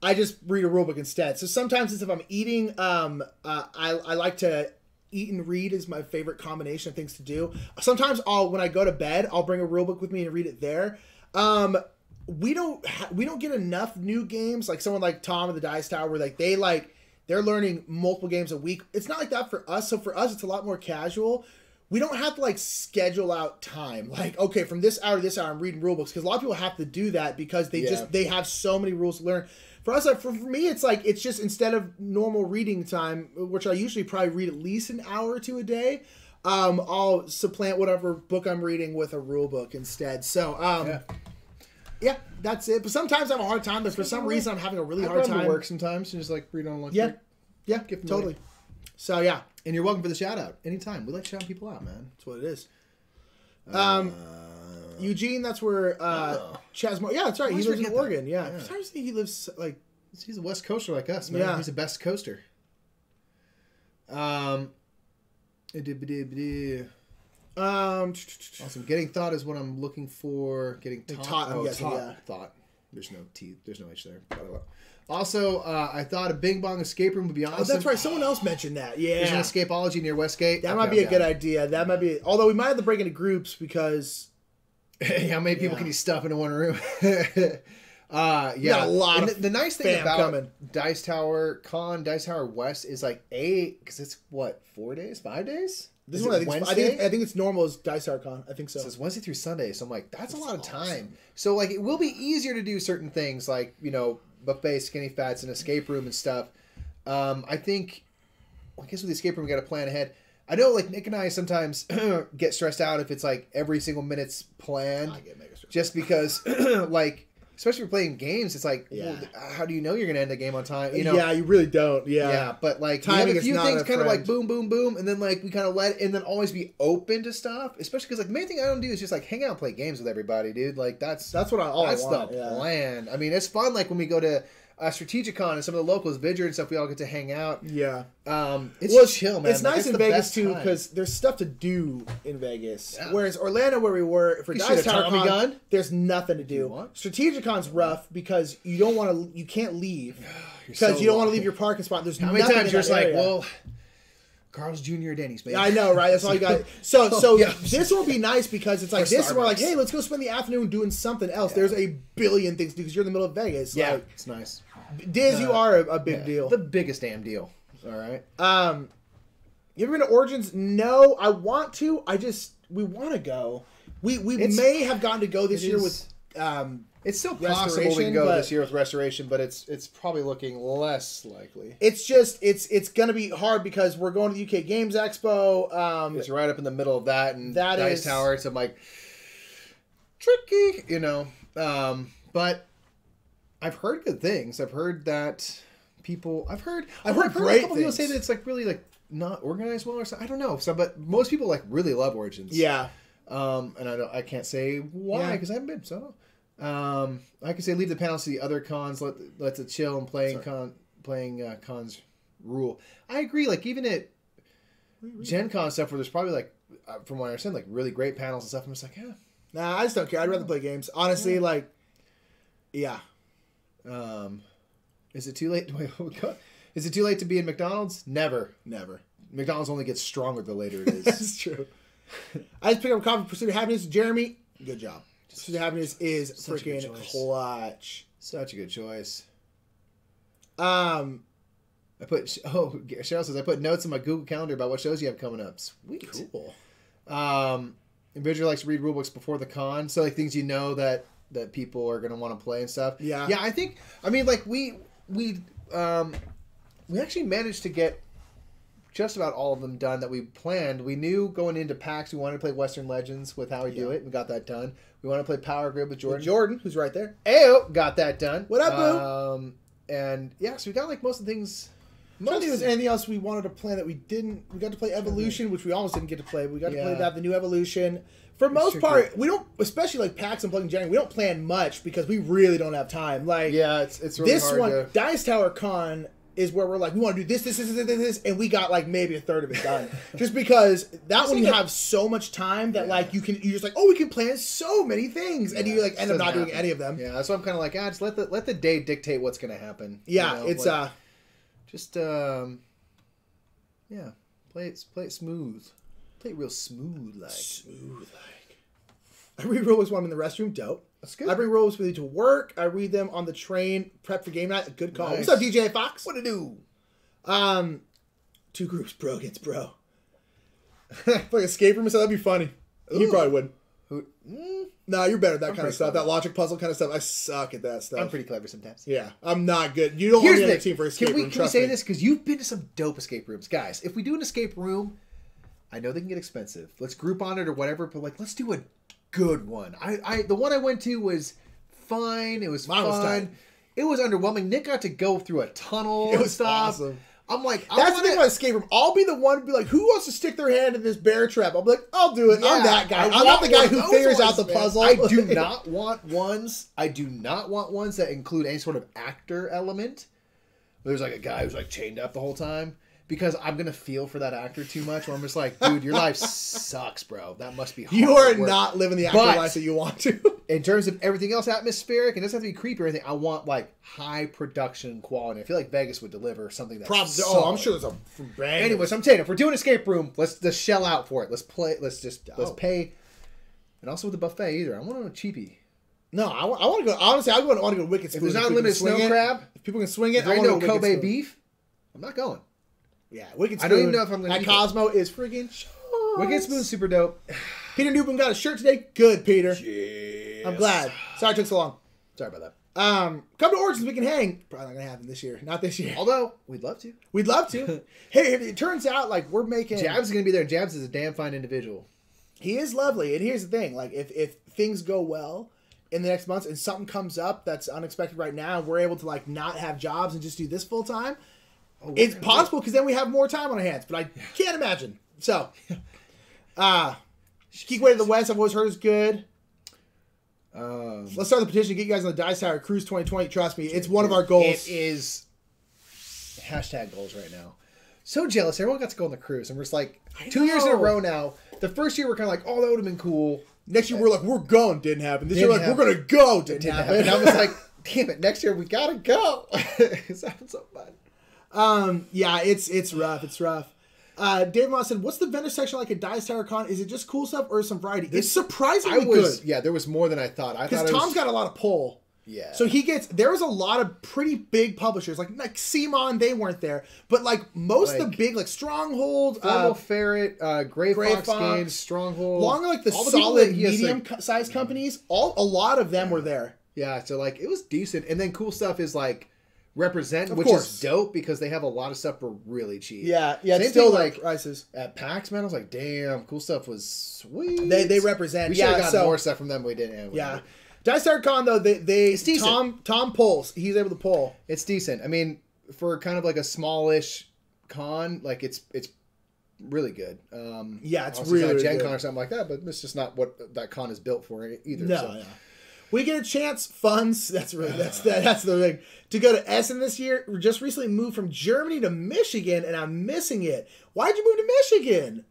I just read a rulebook instead. So sometimes if I'm eating, I like to eat and read is my favorite combination of things to do. Sometimes when I go to bed, I'll bring a rulebook with me and read it there. We don't get enough new games, like someone like Tom of the Dice Tower, where they're learning multiple games a week. It's not like that for us. So for us, it's a lot more casual. we don't have to like schedule out time. Like, okay, from this hour to this hour, I'm reading rule books, because a lot of people have to do that because they have so many rules to learn. For us, like, for me, it's like it's just instead of normal reading time, which I usually probably read at least an hour or two a day. I'll supplant whatever book I'm reading with a rule book instead. So, yeah, that's it. But sometimes I have a hard time. But for some reason, I'm having a really hard time. To work sometimes and just like read on lunch. Yeah, totally. So yeah, and you're welcome for the shout out anytime. We like shouting people out, man. That's what it is. Eugene, that's where Chasmo. Yeah, that's right. He lives in Oregon. Yeah, sometimes he lives like he's a West Coaster like us, man. Yeah. He's the best coaster. Awesome. Getting thought is what I'm looking for. Getting taught. Thought. There's no T. There's no H there. Also, I thought a Bing Bong escape room would be awesome. Oh, that's right. Someone else mentioned that. Yeah. There's an escapology near Westgate. That might be a good idea. That might be. Although we might have to break into groups because. How many people can you stuff into one room? Yeah, got a lot. And the nice thing about Dice Tower West is like because it's what 4 days, 5 days. This is one I think it's normal as Dice Tower Con. I think so. So it's Wednesday through Sunday. So I'm like, that's a lot of time. So like, it will be easier to do certain things like buffet, skinny fats, and escape room and stuff. I think, I guess with the escape room, we got to plan ahead. I know, like, Nick and I sometimes get stressed out if it's like every single minute's planned. I get mega stressed. Just because, like, especially if we're playing games, it's like, well, how do you know you're going to end the game on time? Yeah, you really don't. Yeah. But like, timing, we have a few things kind of like boom, boom, boom, and then like we kind of and then always be open to stuff. Especially because like the main thing I don't do is just like hang out and play games with everybody, dude. Like that's what I want. That's the plan. I mean, it's fun. Like when we go to Strategicon and some of the locals, Vidger and stuff, we all get to hang out. Yeah. It's chill, man. It's nice in Vegas too because there's stuff to do in Vegas. Yeah. Whereas Orlando, where we were for Dice Tower Con, there's nothing to do. Strategicon's rough because you can't leave because you don't want to leave your parking spot. There's how many times you're just like, well, Carl's Jr. Denny's, man. I know, right? That's all you got. So this will be nice because it's like this is where like, hey, let's go spend the afternoon doing something else. Yeah. There's a billion things to do because you're in the middle of Vegas. Yeah, like, it's nice. Diz, you are a big deal. The biggest damn deal. All right. You ever been to Origins? No, I want to. We want to go. We may have gotten to go this year with. It's still possible we can go this year with restoration, but it's probably looking less likely. It's just it's gonna be hard because we're going to the UK Games Expo. It's right up in the middle of that and Dice Tower. So I'm like tricky, but I've heard good things. I've heard that people. I've heard great people say that it's like really like not organized well or something. I don't know. So, but most people like really love Origins. Yeah. And I can't say why because I haven't been. So I can say leave the panels to the other cons. Let it chill and playing cons rule. I agree. Like even at Gen Con stuff where there's probably like from what I understand like really great panels and stuff. I'm just like nah, I just don't care. I'd rather play games. Honestly, yeah. Is it too late? Is it too late to be in McDonald's? Never. McDonald's only gets stronger the later it is. That's true. I just picked up a copy of Pursuit of Happiness. Jeremy, good job. Pursuit of Happiness is freaking clutch. Such a good choice. Cheryl says I put notes in my Google Calendar about what shows you have coming up. Sweet. Cool. Individual likes to read rulebooks before the con, so like things that people are going to want to play and stuff. Yeah. Yeah, I mean, like, we actually managed to get just about all of them done that we planned. We knew going into PAX we wanted to play Western Legends with how we do it. We got that done. We want to play Power Grid with Jordan. Who's right there. Ayo, got that done. What up, boo? And, yeah, so we got, like, most of the things... I don't think there's anything else we wanted to plan that we didn't. We got to play Evolution, which we almost didn't get to play. But we got to play the new Evolution. For the most part, we don't, especially like PAX and Plug and January, we don't plan much because we really don't have time. Like, yeah, it's really this hard one, Dice Tower Con is where we're like, we want to do this, and we got like maybe a third of it done. Just because that one you have so much time that like you're just like, oh, we can plan so many things, and you like end up not doing any of them. Yeah, that's why I'm kind of like, just let the day dictate what's going to happen. Yeah, it's like, just play it smooth. Play it real smooth like. I read rulebooks while I'm in the restroom. Dope. That's good. I bring rulebooks with me to work. I read them on the train. Prep for game night. A good call. Nice. What's up, DJ Fox? What to do? 2 groups, bro against bro. Like escape room, so that'd be funny. You probably wouldn't. Mm, Nah, you're better at that I'm kind of pretty stuff. clever. That logic puzzle kind of stuff. I suck at that stuff. I'm pretty clever sometimes. Yeah, I'm not good. You don't want Here's me on the your team for escape Can we room. Trust say me. this? Because you've been to some dope escape rooms. Guys, if we do an escape room, I know they can get expensive. Let's group on it or whatever, but like, let's do a good one. The one I went to was fine. It was Mine was fun. tight. It was underwhelming. Nick got to go through a tunnel It and was stuff. awesome. I'm like, That's the thing about escape room. I'll be the one to be like, who wants to stick their hand in this bear trap? I'll be like, I'll do it. Yeah, I'm that guy. I I'm not the guy want who those figures ones, out the man. puzzle. I do not want ones. I do not want ones that include any sort of actor element. There's like a guy who's like chained up the whole time. Because I'm going to feel for that actor too much. Where I'm just like, dude, your life sucks, bro. That must be hard. You are work. not living the actor But- life that you want to. In terms of everything else atmospheric, and it doesn't have to be creepy or anything, I want like high production quality. I feel like Vegas would deliver something that's Probably. Oh, solid. I'm sure there's a bang. Anyways, I'm saying if we're doing escape room, let's just shell out for it. Let's play. Let's pay. And also with the buffet either. I want a cheapie. No, I want to go. Honestly, I want to go Wicked If Spoon. there's not people unlimited can swing snow it. crab, If people can swing it, if there I ain't want no to go Wicked Kobe Spoon. beef, I'm not going. Yeah, Wicked Spoon. I don't even know if I'm gonna At eat it. Cosmo is freaking. Wicked Spoon's super dope. Peter Newman got a shirt today. Good, Peter. Yes. I'm glad. Sorry it took so long. Sorry about that. Come to Origins. We can hang. Probably not gonna happen this year. Not this year. Although we'd love to. We'd love to. Hey, it turns out like we're making. Jabs is gonna be there. Jabs is a damn fine individual. He is lovely, and here's the thing: like if things go well in the next months, and something comes up that's unexpected right now, and we're able to like not have jobs and just do this full time. It's possible because then we have more time on our hands, but I can't imagine. So, Geekway to the West, I've always heard is good. Let's start the petition to get you guys on the Dice Tower Cruise 2020. Trust me, it's one of our goals. It is hashtag goals right now. So jealous. Everyone got to go on the cruise, and we're just like 2 years in a know. row now. The first year we're kind of like, oh, that would have been cool. Next year we're like, we're going. Didn't happen. This year Didn't we're like, happen. we're gonna go. Didn't Didn't happen. happen. And I was like, damn it, next year we gotta go. It's happened so fun. Yeah, it's rough. It's rough. Dave Moss said, "What's the vendor section like at Dice Tower Con? Is it just cool stuff or some variety?" It's surprisingly good. Yeah, there was more than I thought. I thought Because it Tom's was, got a lot of pull. Yeah. So there was a lot of pretty big publishers like Simon, they weren't there, but like most of the big like Stronghold, Thermal Ferret, Gray Fox Fox, Games, Stronghold, along like the all people solid that he has, medium like- sized companies, a lot of them were there. Yeah, so like it was decent, and then cool stuff is like Represent, Of which course. is dope because they have a lot of stuff for really cheap. Yeah, Same it's still thing, like like prices. at PAX, man. I was like, damn, cool stuff was sweet. They represent. We should have Yeah, gotten so more stuff from them. We didn't. We yeah. didn't. Dice Tower Con though they decent. Tom pulls. He's able to pull. It's decent. I mean, for kind of like a smallish con, like it's really good. Yeah, it's obviously really not Gen good. Con or something like that, but it's just not what that con is built for either. No, so. no. We get a chance, funds. That's the thing. To go to Essen this year. We just recently moved from Germany to Michigan, and I'm missing it. Why'd you move to Michigan?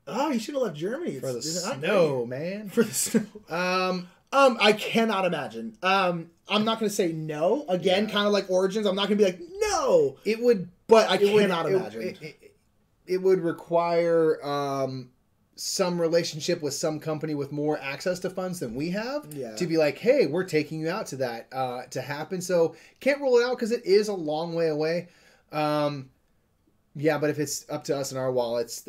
Oh, you should have left Germany. For the It's not snow, man. great. For the snow. I cannot imagine. I'm not going to say no. Again, kind of like Origins. I'm not going to be like no. It would, But I it would- cannot imagine. It would require some relationship with some company with more access to funds than we have to be like, hey, we're taking you out to that to happen. So can't rule it out because it is a long way away. Yeah, but if it's up to us and our wallets,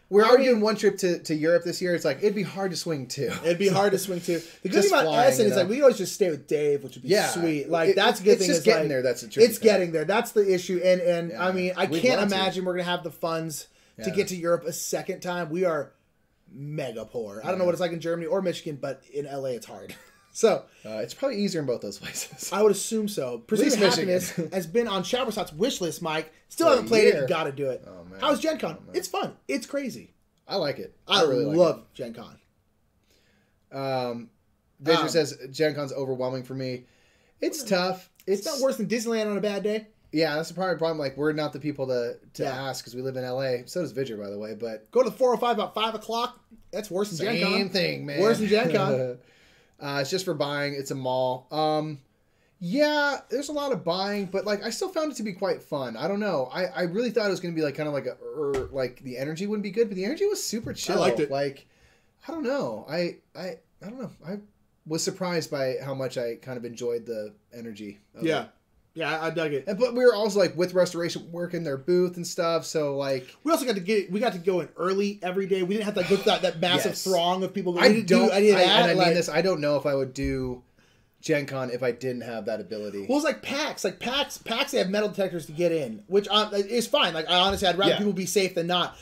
we're already doing one trip to Europe this year. It's like it'd be hard to swing two. It'd be hard to swing too. The good Just thing about flying, Essen you is know? like we always just stay with Dave, which would be sweet. Like that's a good it's thing. just is, getting like, there. That's a tricky It's thing. getting there. That's the issue. And I mean, I We'd can't love to. imagine we're gonna have the funds to get to Europe a second time. We are mega poor. I don't know what it's like in Germany or Michigan, but in LA it's hard. So It's probably easier in both those places. I would assume so. Pursuit least of Happiness Michigan. has been on Showershot's wish list, Mike. Still For a haven't played it. year. You got to do it. Oh, man. How's Gen Con? Oh, man. It's fun. It's crazy. I like it. I really like love Gen Con. Victor says Gen Con's overwhelming for me. It's tough. It's not worse than Disneyland on a bad day. Yeah, that's the problem. Like, we're not the people to Yeah. ask because we live in LA. So does Vidger, by the way. But Go to the 405 about 5 o'clock. That's worse than Gen Con. same thing, man. Worse than Gen Con. It's just for buying. It's a mall. Yeah, there's a lot of buying, but like I still found it to be quite fun. I don't know. I really thought it was going to be like kind of like like the energy wouldn't be good, but the energy was super chill. I liked it. Like, I don't know. I don't know. I was surprised by how much I kind of enjoyed the energy. Of Yeah. it. Yeah, I dug it. But we were also like with Restoration working their booth and stuff, so like we also got to go in early every day. We didn't have to go through that massive yes. throng of people. I don't know if I would do Gen Con if I didn't have that ability. Well, it's like PAX. PAX, they have metal detectors to get in, which is fine. Like, I honestly, I'd rather people be safe than not.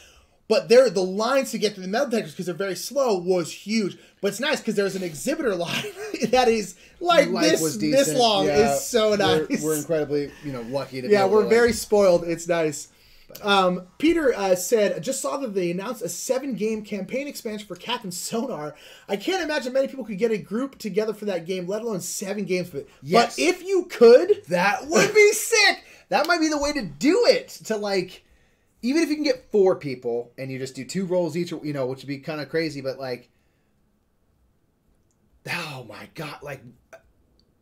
But the lines to get to the metal detectors, because they're very slow, was huge. But it's nice because there's an exhibitor line that is like this long. Is so nice. We're incredibly lucky to. Yeah, we're very spoiled. It's nice. Peter said, just saw that they announced a 7-game campaign expansion for Captain Sonar. I can't imagine many people could get a group together for that game, let alone 7 games of it. Yes. But if you could, that would be sick. That might be the way to do it. To like. Even if you can get 4 people and you just do 2 rolls each, which would be kind of crazy, but like, oh my God, like,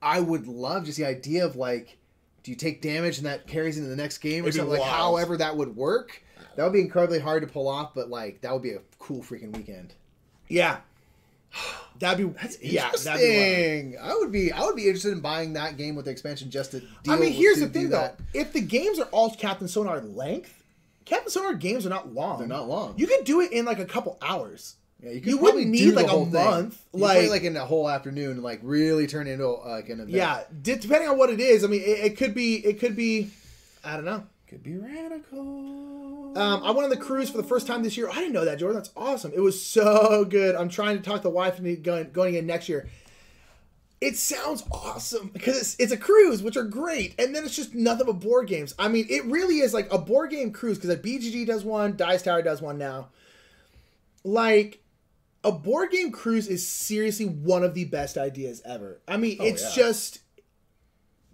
I would love just the idea of like, do you take damage and that carries into the next game or something? Like, however that would work. That would be incredibly hard to pull off, but like, that would be a cool freaking weekend. Yeah. That's interesting. I would be interested in buying that game with the expansion just to deal here's the thing though. If the games are all Captain Sonar length, Captain Sonar games are not long. They're not long. You could do it in like a couple hours. Yeah, you wouldn't need like a month. Like in a whole afternoon, like really turn into like an event. Yeah, depending on what it is. I mean, it could be. I don't know. Could be radical. I went on the cruise for the first time this year. I didn't know that, Jordan. That's awesome. It was so good. I'm trying to talk the wife into going in next year. It sounds awesome because it's a cruise, which are great, and then it's just nothing but board games. I mean, it really is like a board game cruise because like BGG does one, Dice Tower does one now. Like, a board game cruise is seriously one of the best ideas ever. I mean, it's just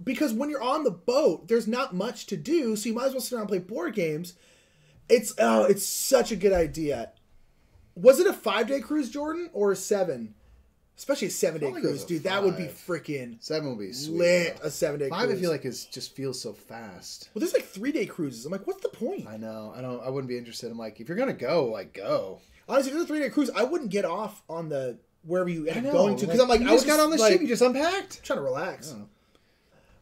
because when you're on the boat, there's not much to do, so you might as well sit around and play board games. It's such a good idea. Was it a 5-day cruise, Jordan, or a 7? Especially a 7-day cruise, dude. That would be freaking 7 would be sweet. Lit. A 7-day 5, cruise. I feel like just feels so fast. Well, there's like 3-day cruises. I'm like, what's the point? I know. I wouldn't be interested. I'm like, if you're gonna go, like, go. Honestly, if there's a 3-day cruise, I wouldn't get off on the wherever you end up going to because I'm like, I just got on the ship. You just unpacked. I'm trying to relax.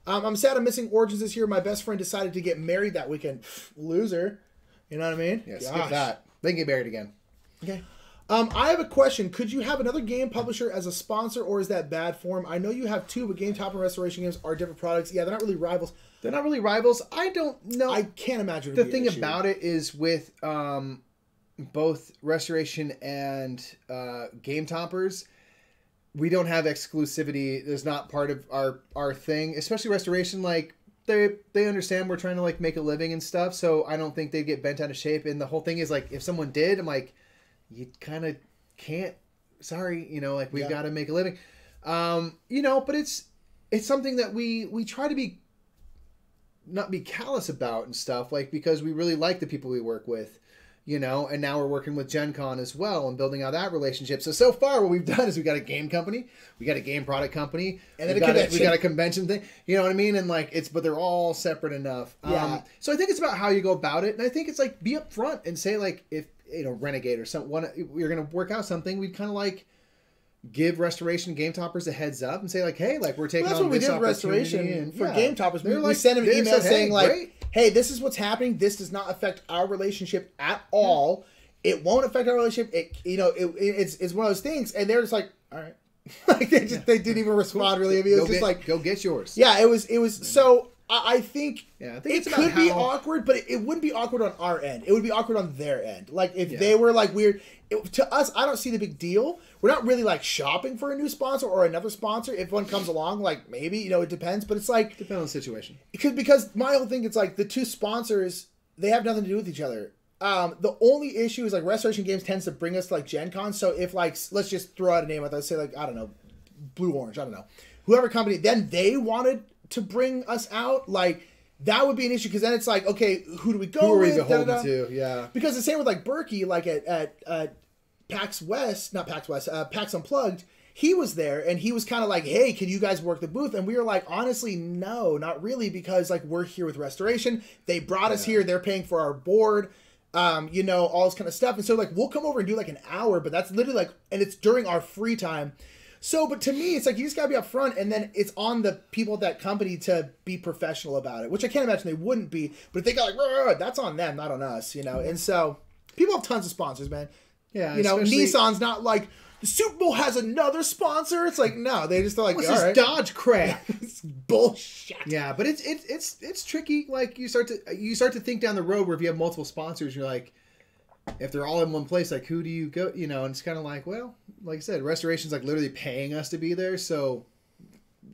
I'm sad I'm missing Origins this year. My best friend decided to get married that weekend. Loser. You know what I mean? Yeah, skip that. They can get married again. Okay. I have a question. Could you have another game publisher as a sponsor, or is that bad form? I know you have 2, but Game Top and Restoration Games are different products. Yeah, they're not really rivals. I don't know. I can't imagine. The thing about it is with both Restoration and Game Toppers, we don't have exclusivity. There's not part of our thing, especially Restoration. Like they understand we're trying to like make a living and stuff, so I don't think they'd get bent out of shape. And the whole thing is like, if someone did, I'm like, you kind of can't. Sorry, like we've got to make a living. But it's something that we try to not be callous about and stuff, like, because we really like the people we work with, and now we're working with Gen Con as well and building out that relationship. So far what we've done is we got a game company, we got a game product company, and then we got a convention thing, you know what I mean? And like, but they're all separate enough. So I think it's about how you go about it. And I think it's like, be upfront and say like, if, Renegade or you're going to work out something, we'd kind of like give Restoration Game Toppers a heads up and say like, hey, like we're taking on this opportunity. That's what we did with Restoration for Game Toppers. We sent them an email saying like, hey, this is what's happening. This does not affect our relationship at all. It won't affect our relationship. It's one of those things. And they're just like, all right. Like they didn't even respond really. I mean, it was just like, go get yours. Yeah, it was so. I think it could be awkward, but it wouldn't be awkward on our end. It would be awkward on their end. Like, if they were, like, weird... to us, I don't see the big deal. We're not really, like, shopping for a new sponsor or another sponsor. If one comes along, like, maybe, it depends. But it's like... Depends on the situation. Because my whole thing, it's like, the two sponsors, they have nothing to do with each other. The only issue is, like, Restoration Games tends to bring us to, like, Gen Con. So if, like, let's just throw out a name. Let's say, like, I don't know, Blue Orange, I don't know. Whoever company, then they wanted to bring us out, like... That would be an issue because then it's like, okay, who do we go with? Who are we beholden to? Yeah. Because the same with like Berkey, like at PAX West, not PAX West, PAX Unplugged, he was there and he was kind of like, hey, can you guys work the booth? And we were like, honestly, no, not really, because like we're here with Restoration. They brought us here. They're paying for our board, all this kind of stuff. And so like we'll come over and do like an hour, but that's literally like, and it's during our free time. So, but to me, it's like you just gotta be upfront, and then it's on the people at that company to be professional about it, which I can't imagine they wouldn't be. But if they got like, "Rah, rah," that's on them, not on us, you know. And so people have tons of sponsors, man. Yeah, you know, Nissan's not like the Super Bowl has another sponsor. It's like no, they just are like, what's all this right. Dodge crap? It's bullshit. Yeah, but it's tricky. Like you start to think down the road where if you have multiple sponsors, you're like, if they're all in one place, like who do you go? You know, and it's kind of like, well, like I said, Restoration's like literally paying us to be there, so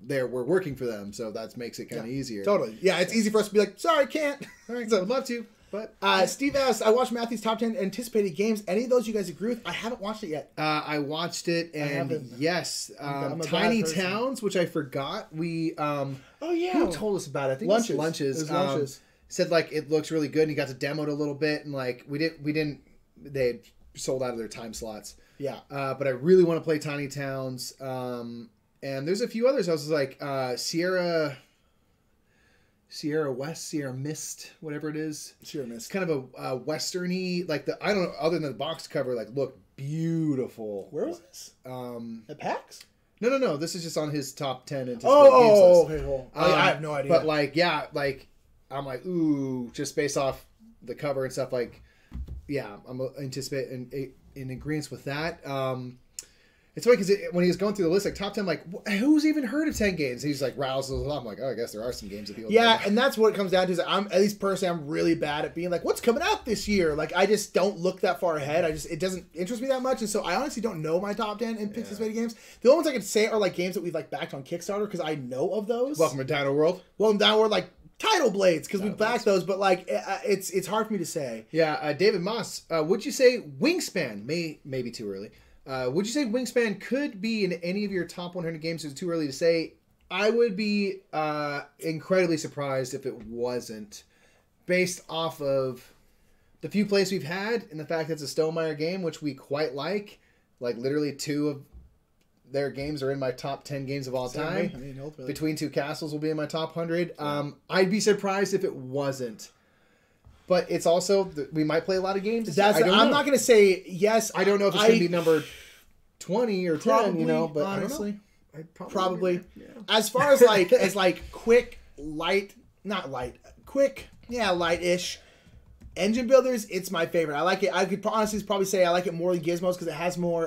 we're working for them, so that makes it kind of easier. Totally. Yeah, it's easy for us to be like, sorry, can't. All right, so I'd love to, but Steve asked, I watched Matthew's top 10 anticipated games. Any of those you guys agree with? I haven't watched it yet. I watched it, and yes, I'm a Tiny bad person. Towns, which I forgot. We Oh yeah. who told us about it? I think Lunches. it was Lunches. It was Lunches. Said like it looks really good, and he got to demo it a little bit, and like we didn't. They had sold out of their time slots. Yeah. But I really want to play Tiny Towns. And there's a few others. I was like Sierra West, Sierra Mist, whatever it is. Sierra It's Mist. kind of a westerny, like I don't know, other than the box cover, like looked beautiful. Where was this? At PAX? No. This is just on his top 10 anticipated games Oh, list. okay, cool. I have no idea. But like, yeah, like I'm like, ooh, just based off the cover and stuff, like, yeah, I'm anticipating in agreement with that. It's funny because when he was going through the list, like top 10, like who's even heard of 10 games? He's like rattles. I'm like, oh, I guess there are some games that people. Yeah, and that's what it comes down to. Is I'm at least personally, I'm really bad at being like, what's coming out this year? Like I just don't look that far ahead. It doesn't interest me that much, and so I honestly don't know my top 10 anticipated games. The only ones I can say are like games that we've like backed on Kickstarter because I know of those. Welcome to Dino World. Well, downward like Tidal Blades because we backed those, but like it's hard for me to say. Yeah, David Moss, would you say Wingspan maybe too early? Would you say Wingspan could be in any of your top 100 games? It's too early to say. I would be incredibly surprised if it wasn't, based off of the few plays we've had and the fact that it's a Stonemaier game, which we quite like. Like literally 2 of their games are in my top 10 games of all time. I mean, ultimately. Between 2 Castles will be in my top 100. I'd be surprised if it wasn't. But it's also we might play a lot of games. I'm not going to say yes. I don't know if it's going to be number 20 or 10. Probably, You know, but honestly, I don't know. probably. Yeah. As far as like quick, light-ish engine builders, it's my favorite. I like it. I could honestly probably say I like it more than Gizmos because it has more.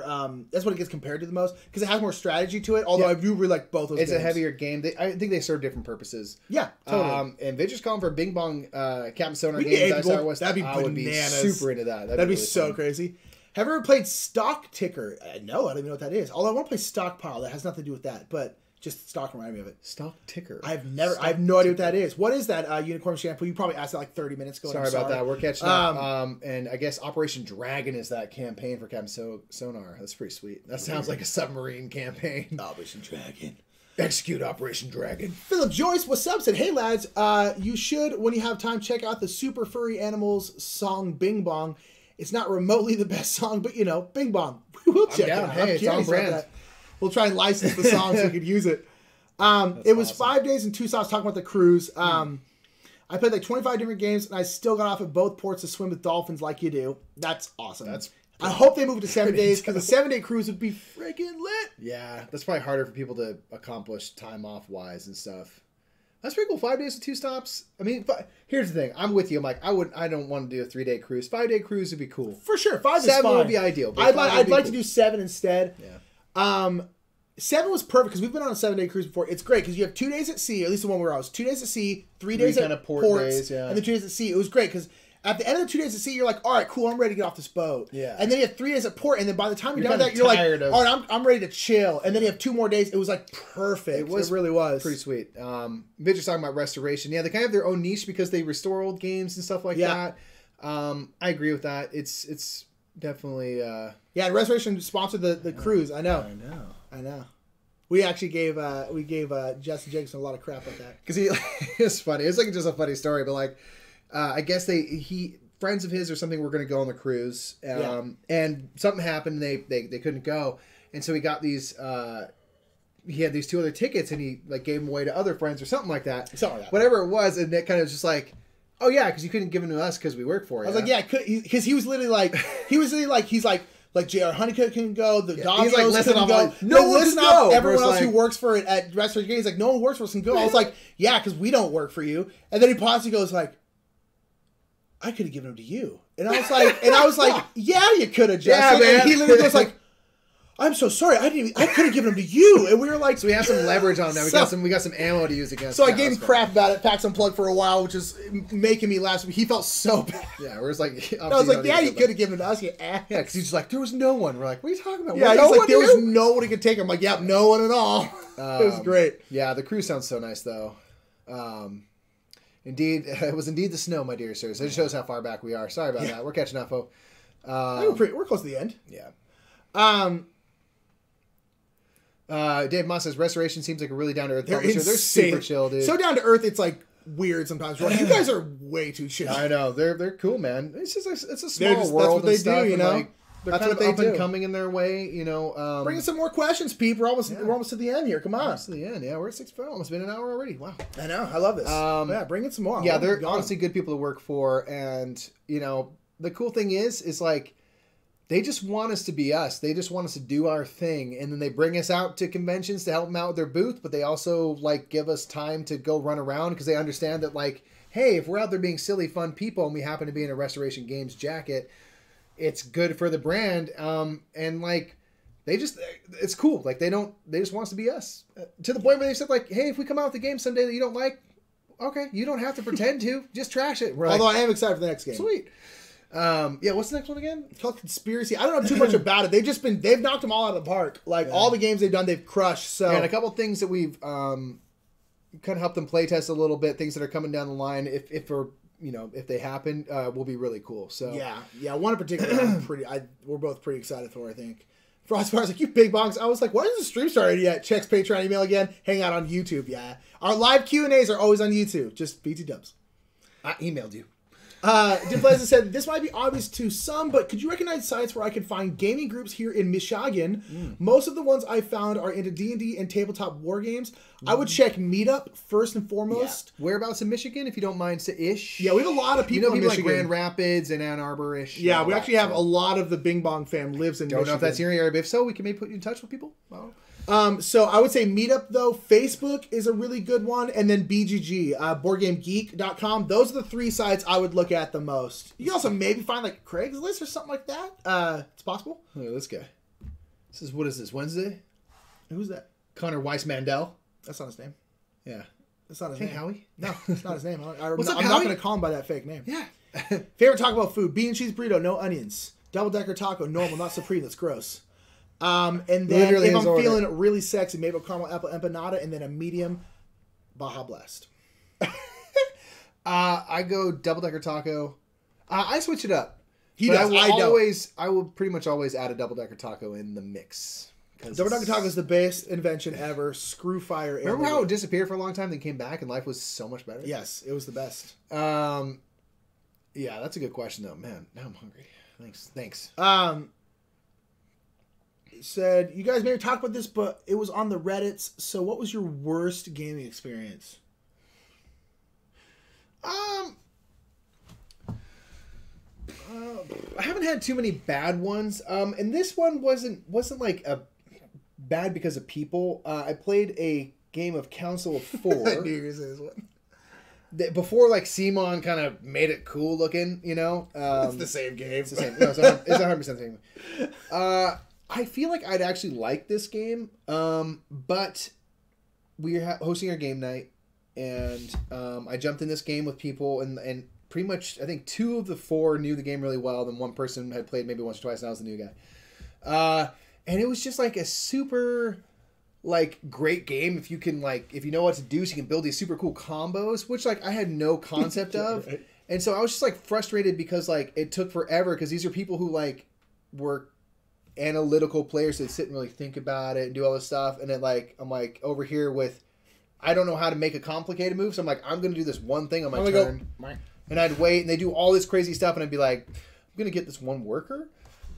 That's what it gets compared to the most because it has more strategy to it. Although I do really like both those. It's games. a heavier game. I think they serve different purposes. Yeah, totally. And Vintage calling for a Bing Bong Captain Sonar We can game. get April. That'd be That'd be I would be bananas. super into that. That'd be really so fun. crazy. Have you ever played Stock Ticker? No, I don't even know what that is. Although I want to play Stockpile. That has nothing to do with that, but just Stock reminded me of it. Stock Ticker. I have no idea what that is. What is that Unicorn Shampoo? You probably asked that like 30 minutes ago. Sorry about that. We're catching up. And I guess Operation Dragon is that campaign for Captain Sonar. That's pretty sweet. That sounds like a submarine campaign. Operation Dragon. Execute Operation Dragon. Philip Joyce, what's up? Said, hey lads, you should, when you have time, check out the Super Furry Animals song Bing Bong. It's not remotely the best song, but you know, Bing Bong. We'll check it out. Hey, it's on brand. That. We'll try and license the song so we could use it. It was awesome. 5 days and 2 stops talking about the cruise. I played like 25 different games, and I still got off at both ports to swim with dolphins like you do. That's awesome. I hope they move to 7 days because a 7-day cruise would be freaking lit. Yeah, that's probably harder for people to accomplish time off wise and stuff. That's pretty cool. 5 days with 2 stops. I mean, here's the thing. I'm with you. I'm like, I don't want to do a 3-day cruise. 5-day cruise would be cool. For sure. 5 is 7 fine. would be ideal. I'd like to do 7 instead. Yeah. 7 was perfect because we've been on a 7-day cruise before. It's great because you have 2 days at sea, at least the one where I was. 2 days at sea, 3 days at ports, days, yeah. and then 2 days at sea. It was great because at the end of the 2 days at sea, you're like, all right, cool, I'm ready to get off this boat. Yeah. And then you have 3 days at port, and then by the time you're done with that, you're like, all right, I'm ready to chill. And then you have 2 more days. It was like perfect. It really was. Pretty sweet. Mitch is talking about restoration. Yeah, they kind of have their own niche because they restore old games and stuff like that. I agree with that. It's definitely... Yeah, and Restoration sponsored the cruise. I know. We actually gave Justin Jacobson a lot of crap with that because it's funny. It's like just a funny story, but like I guess friends of his or something were going to go on the cruise, and something happened. They couldn't go, and so he got these. He had these 2 other tickets, and he like gave them away to other friends or something like that. Whatever it was, and it kind of just like. Oh yeah, because you couldn't give them to us because we work for you. I was like, yeah, because he was literally like, he's like, like J.R. Honeycutt can go, the Davios he's like, listen, can go. like, no one listen can up, go. everyone Versus else who like- works for it at Restoration Games, like, no one works for us can go. I was like, yeah, because we don't work for you. And then he possibly goes like, I could have given him to you. And I was like, yeah, you could have, Justin. Yeah, man. And he literally goes like, I'm so sorry. I could have given him to you. And we were like, So we have some leverage on that. We got some ammo to use against. So I him. gave him crap about it, Packs Unplugged for a while, which is making me laugh. He felt so bad. Yeah, we're just like. I was like, yeah, you could have given it to us, you ass. Yeah, because he's just like, there was no one. We're like, what are you talking about? Yeah, no he's like, one there was knew? no one who could take him. I'm like, yep, no one at all. It was great. Yeah, the crew sounds so nice though. Indeed, it was indeed the snow, my dear sirs. It shows how far back we are. Sorry about that. We're catching up, folks. We're close to the end. Yeah. Um, Dave Moss says Restoration seems like a really down to earth they're publisher. They're insane. super chill, dude. So down to earth, it's like weird sometimes. We're like, you guys are way too chill. I know they're cool, man. It's just it's a They're small just- that's world. what they and stuff, do, you and, know? like, they're That's kind what of they up and do. coming in their way, you know. Bring in some more questions, Pete. We're almost to the end here. Come on. Almost to the end. Yeah, we're at 6:05. Almost been an hour already. Wow. I know. I love this. Yeah, bring in some more. Yeah, Oh, they're God. honestly good people to work for, and you know the cool thing is like they just want us to be us. They just want us to do our thing, and then they bring us out to conventions to help them out with their booth. But they also like give us time to go run around because they understand that like, hey, if we're out there being silly, fun people, and we happen to be in a Restoration Games jacket, it's good for the brand. And like it's cool. Like they just want us to be us to the point where they said like, hey, if we come out with a game someday that you don't like, okay, you don't have to pretend to. Just trash it. We're like, Although I am excited for the next game. sweet. Yeah, what's the next one again? It's called Conspiracy. I don't know too much about it. They've knocked them all out of the park. Like all the games they've done, they've crushed. So And a couple things that we've kind of helped them play test a little bit. Things that are coming down the line, if they happen, will be really cool. So yeah. One in particular, we're both pretty excited for. I think. Frostfire's like, you big bongs. I was like, why isn't the stream started yet? Checks Patreon email again. Hang out on YouTube. Yeah, our live Q&As are always on YouTube. Just BT dubs. I emailed you. Jim Pleasant said, this might be obvious to some, but could you recognize sites where I can find gaming groups here in Michigan? Most of the ones I found are into D&D and tabletop war games. I would check Meetup first and foremost. Yeah. Whereabouts in Michigan, if you don't mind, ish. Yeah, we have a lot of people in people like Michigan. Grand Rapids and Ann Arbor-ish. Yeah, we actually have a lot of the Bing Bong fam lives in Don't Michigan. know if that's your area, but if so, we can maybe put you in touch with people. Well, So I would say Meetup, though. Facebook is a really good one. And then BGG, BoardGameGeek.com. Those are the three sites I would look at the most. You can also maybe find like Craigslist or something like that. It's possible. look at this guy. What is this, Wednesday? Who's that? Connor Weiss-Mandel. That's not his name. Yeah. That's not his Hey, name. Howie. No, that's not his name. I'm What's up, not Howie? going to call him by that fake name. Yeah. Favorite Taco Bell food: bean and cheese burrito, no onions. Double decker taco, normal, not supreme. That's gross. And then Literally if his I'm order. feeling really sexy, maple caramel apple empanada, and then a medium Baja Blast. I go double decker taco. I switch it up. He But does. I don't. I will pretty much always add a double decker taco in the mix. Double Decker Taco is the best invention ever. Screw fire. Remember how it disappeared for a long time, then came back, and life was so much better? Yes, it was the best. Yeah, that's a good question though. Man, now I'm hungry. Thanks. Said, you guys maybe talked about this, but it was on the Reddits. So what was your worst gaming experience? I haven't had too many bad ones. And this one wasn't like a bad because of people. I played a game of Council of Four. I knew you were gonna say this one. Before like Simon kind of made it cool looking, you know. It's the same game. It's the same. No, it's 100% the same. I feel like I'd actually like this game, but we are hosting our game night, and I jumped in this game with people, and pretty much I think 2 of the 4 knew the game really well. Then one person had played maybe once or twice, and I was the new guy. And it was just like a super like great game if you know what to do, so you can build these super cool combos, which like I had no concept of. Right. And so I was just like frustrated because like it took forever because these are people who like were analytical players that sit and really think about it and do all this stuff, and then like I'm like over here with I don't know how to make a complicated move, so I'm like I'm gonna do this one thing on my turn, and I'd wait and they do all this crazy stuff, and I'd be like I'm gonna get this one worker,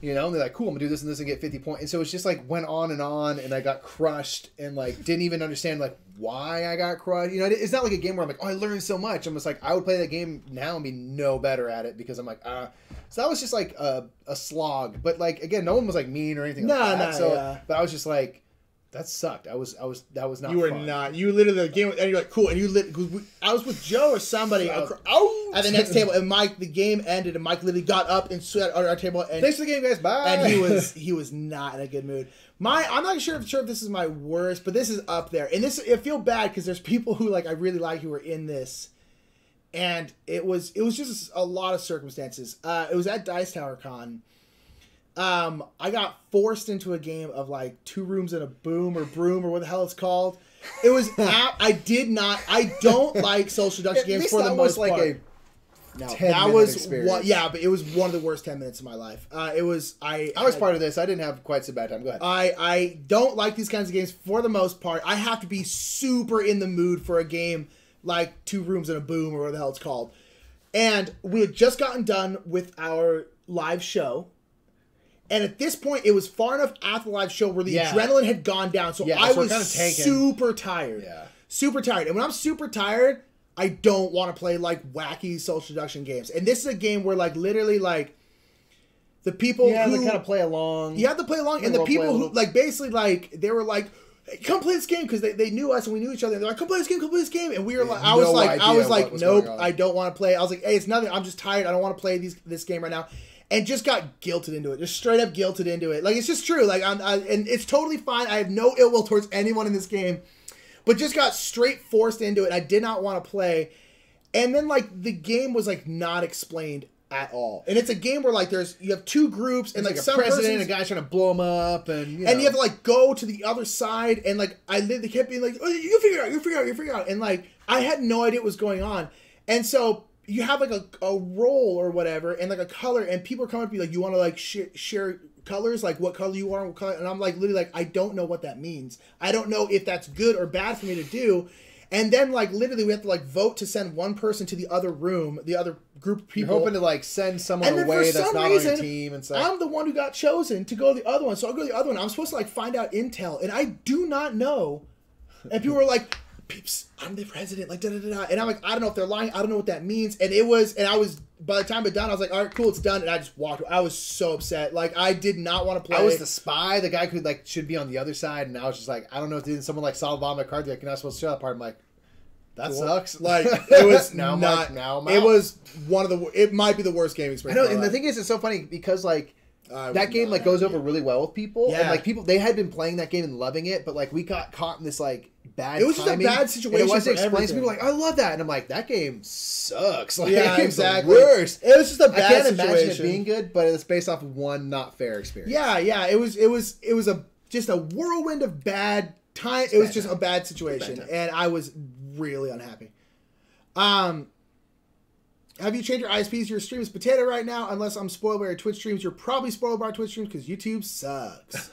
you know, and they're like cool, I'm gonna do this and this and get 50 points, and so it's just like went on, and I got crushed and like didn't even understand like why I got crushed, you know. It's not like a game where I'm like, oh, I learned so much. I'm just like I would play that game now and be no better at it because I'm like So that was just like a slog. But like again, no one was like mean or anything. Like that. So, but I was just like, that sucked. That was not. You were fun. not. You literally the game, and you're like, cool. And you I was with Joe or somebody at the next table, and Mike. The game ended, and Mike literally got up and sat at our table. And thanks for the game, guys. Bye. And he was not in a good mood. I'm not sure if this is my worst, but this is up there. And I feel bad because there's people who like I really like who were in this, and it was just a lot of circumstances. It was at Dice Tower Con. I got forced into a game of like 2 rooms and a boom or broom or what the hell it's called. It was I don't like social deduction games for the most part. That was experience. But it was one of the worst 10 minutes of my life. I was part of this. I didn't have quite so bad time. Go ahead. I don't like these kinds of games for the most part. I have to be super in the mood for a game like 2 rooms and a boom or what the hell it's called. And we had just gotten done with our live show. And at this point, it was far enough after the live show where the adrenaline had gone down. So I was kind of super tired. Yeah. Super tired. And when I'm super tired, I don't want to play like wacky social deduction games. And this is a game where like literally like the people who kind of play along. You have to play along. And the people who like basically like they were like, hey, come play this game because they knew us and we knew each other. And they're like, come play this game. And we were like, I was like, nope, I don't want to play. I was like, hey, it's nothing. I'm just tired. I don't want to play this game right now. And just got guilted into it. Just straight up guilted into it. Like, it's just true. Like, and it's totally fine. I have no ill will towards anyone in this game. But just got straight forced into it. I did not want to play. And then, like, the game was, like, not explained at all. And it's a game where, like, you have 2 groups. And, like some president and a guy trying to blow him up. And, you have to, like, go to the other side. And, like, they kept being like, oh, you figure it out. And, like, I had no idea what was going on. And so you have like a roll or whatever and like a color and people are coming up to be like, you want to like share colors, like what color you are and what color, and I'm like literally like, I don't know what that means. I don't know if that's good or bad for me to do. And then like literally we have to like vote to send one person to the other room, the other group of people. You're hoping to like send someone away that's not on your team and stuff. I'm the one who got chosen to go to the other one, so I'll go to the other one. I'm supposed to like find out intel and I do not know. And people were like, peeps, I'm the president, like da-da-da-da. And I'm like, I don't know if they're lying. I don't know what that means. And I was, by the time it's done, I was like, all right, cool, it's done. And I just walked away. I was so upset. Like, I did not want to play. I was the spy, the guy who like should be on the other side. And I was just like, I don't know if someone like saw the bottom of my card, like, you're not supposed to show that part. I'm like, that sucks. Like, it was it was it might be the worst game experience. I know, and the thing is, it's so funny because like, that game like goes over really well with people. Yeah. And like people, they had been playing that game and loving it, but like we got caught in this like bad. It was timing, just a bad situation. And it wasn't explained. People were like, I love that, and I'm like, that game sucks. Like, yeah, that game's exactly. the worst. It was just a bad I can't situation. imagine it being good, but it's based off of one not fair experience. Yeah. It was just a whirlwind of bad time. It was just a bad situation, and I was really unhappy. Have you changed your ISPs? Your stream is potato right now. Unless I'm spoiled by your Twitch streams. You're probably spoiled by our Twitch streams because YouTube sucks.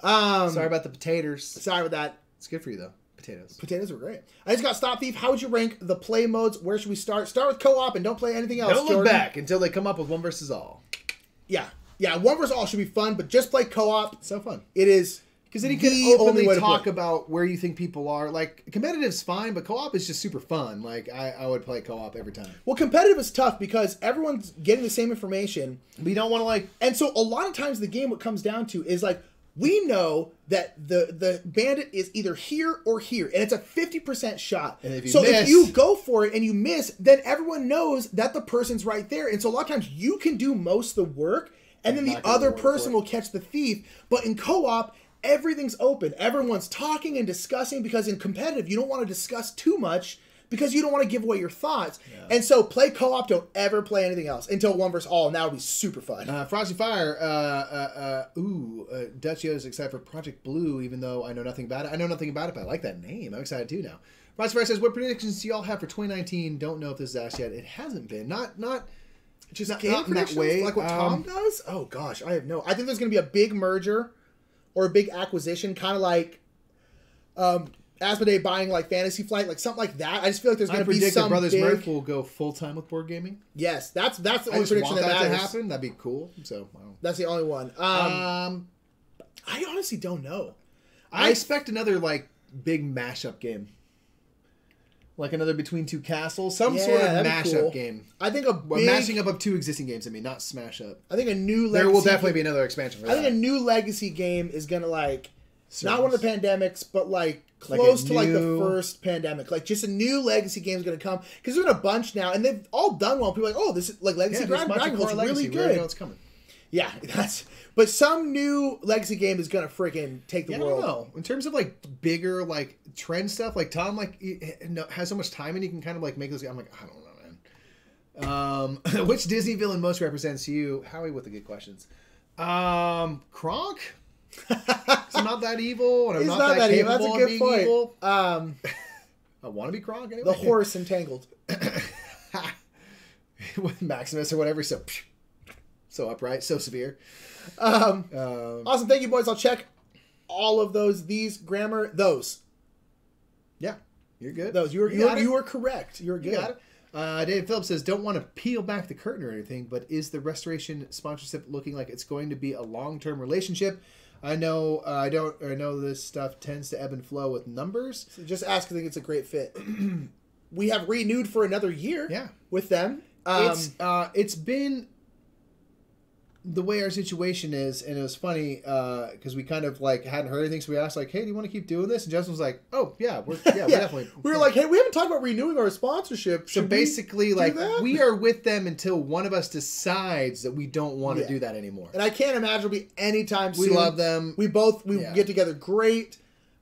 Sorry about the potatoes. Sorry about that. It's good for you, though. Potatoes. Potatoes are great. I just got Stop Thief. How would you rank the play modes? Where should we start? Start with co-op and don't play anything else, Don't look back until they come up with 1 versus all. Yeah. 1 versus all should be fun, but just play co-op. It's so fun. It is. Because then you can openly talk about where you think people are. Like, competitive's fine, but co-op is just super fun. Like, I would play co-op every time. Well, competitive is tough because everyone's getting the same information. But you don't want to, like... And so, a lot of times, the game, what comes down to is, like, we know that the bandit is either here or here. And it's a 50% shot. And if you go for it and you miss, then everyone knows that the person's right there. And so, a lot of times, you can do most of the work, and then the other person will catch the thief. But in co-op... everything's open. Everyone's talking and discussing because in competitive, you don't want to discuss too much because you don't want to give away your thoughts. Yeah. And so play co-op. Don't ever play anything else until 1 versus all. And that would be super fun. Frosty Fire. Dutch is excited for Project Blue, even though I know nothing about it. I know nothing about it, but I like that name. I'm excited too now. Frosty Fire says, what predictions do y'all have for 2019? Don't know if this is asked yet. It hasn't been. Not game predictions? That way. Like what Tom does? Oh gosh, I have no. I think there's going to be a big merger. Or a big acquisition, kind of like Asmodee buying like Fantasy Flight, like something like that. I just feel like there's going to be some Brothers big... Murph will go full time with board gaming. Yes, that's the only prediction that to happen. That'd be cool. So that's the only one. I honestly don't know. I expect another like big mashup game. Like another Between Two Castles, some Yeah, sort of that'd be mashup cool. game. I think a Well, big, mashing up of two existing games. I mean, not smash up. I think a new There will legacy definitely be another expansion for I that. think a new legacy game is gonna like not one of the pandemics, but like Like a close to like the new- first pandemic. Like just a new legacy game is gonna come because there's been a bunch now, and they've all done well. People are like, oh, this is like Legacy there's Dragon much Ball's core legacy. really We already good. know it's coming. Yeah, that's. But some new legacy game is gonna freaking take the Yeah, I world. don't know. In terms of like bigger like trend stuff, like Tom like has so much time and he can kind of like make this. I'm like, I don't know, man. Which Disney villain most represents you? Howie with the good questions. Kronk. 'Cause I'm not that evil, and I'm He's not that evil. capable That's a of good being point. evil. I want to be Kronk anyway. The horse entangled. With Maximus or whatever. So upright, so severe. Awesome, thank you, boys. I'll check all of these grammar. Those Yeah, you're good. you got it. were correct. You're good. You got it. David Phillips says, don't want to peel back the curtain or anything, but is the Restoration sponsorship looking like it's going to be a long-term relationship? I know this stuff tends to ebb and flow with numbers. So just ask. I think it's a great fit. We have renewed for another year. Yeah. With them. It's been the way our situation is, and it was funny because we kind of like hadn't heard anything, so we asked like, "Hey, do you want to keep doing this?" And Justin was like, "Oh yeah, we're definitely." We were like, "Hey, we haven't talked about renewing our sponsorship." So Should basically, we do like that? we are with them until one of us decides that we don't want to Yeah. do that anymore. And I can't imagine it'll be anytime soon. We love them. We get together great.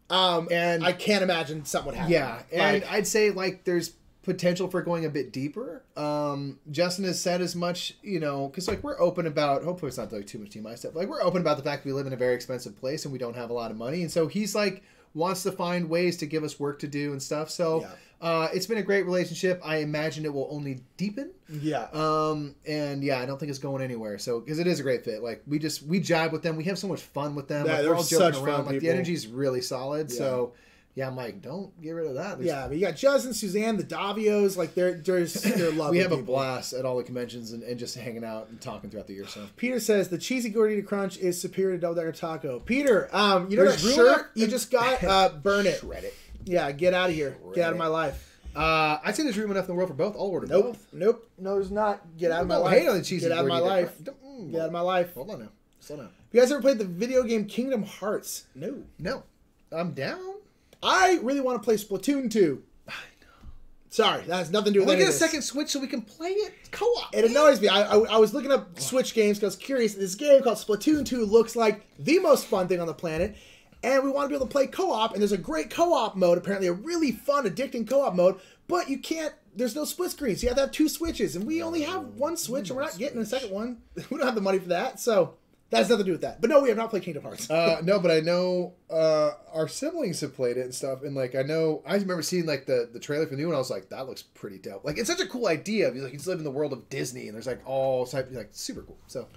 And I can't imagine something would happen. Yeah, and Like, I'd say like there's potential for going a bit deeper. Justin has said as much, because like we're open about. Hopefully, it's not like too much TMI stuff. Like we're open about the fact that we live in a very expensive place and we don't have a lot of money, and so he's like wants to find ways to give us work to do and stuff. So it's been a great relationship. I imagine it will only deepen. yeah. And yeah, I don't think it's going anywhere. So because it is a great fit. Like we jive with them. We have so much fun with them. Yeah, like, they're we're all such joking fun around. Like the people. energy is really solid. Yeah. So. Yeah, I'm like, don't get rid of that. Yeah, but you got Justin, Suzanne, the Davios, like they're lovely. We have a people. blast at all the conventions and just hanging out and talking throughout the year. So Peter says the cheesy gordita crunch is superior to double decker taco. Peter, you know There's that room shirt you just got? Burn it. shred it. Yeah, get out of here. Get out of it. my life. I'd say there's room enough in the world for both. I'll order Nope. both. Nope. No, there's not. Get out of my Don't life. hate on the cheesy Get out of my gordita life. crunch. Get out of my life. Hold on now. Slow down. Have you guys ever played the video game Kingdom Hearts? No. No, I'm down. I really want to play Splatoon 2. I know. Sorry, that has nothing to do with We'll any get of a this. second Switch so we can play it co-op. It annoys me. I was looking up Switch games because I was curious. This game called Splatoon 2 looks like the most fun thing on the planet. And we want to be able to play co-op. And there's a great co-op mode, apparently a really fun, addicting co-op mode. But you can't, there's no split screen. So you have to have two Switches. And we only have one Switch and we're not getting a second one. We don't have the money for that. So that has nothing to do with that. But no, we have not played Kingdom Hearts. No, but I know our siblings have played it and stuff, and like I remember seeing like the trailer for the new one. I was like, that looks pretty dope. Like it's such a cool idea. Like you just live in the world of Disney, and there's like all types like super cool. So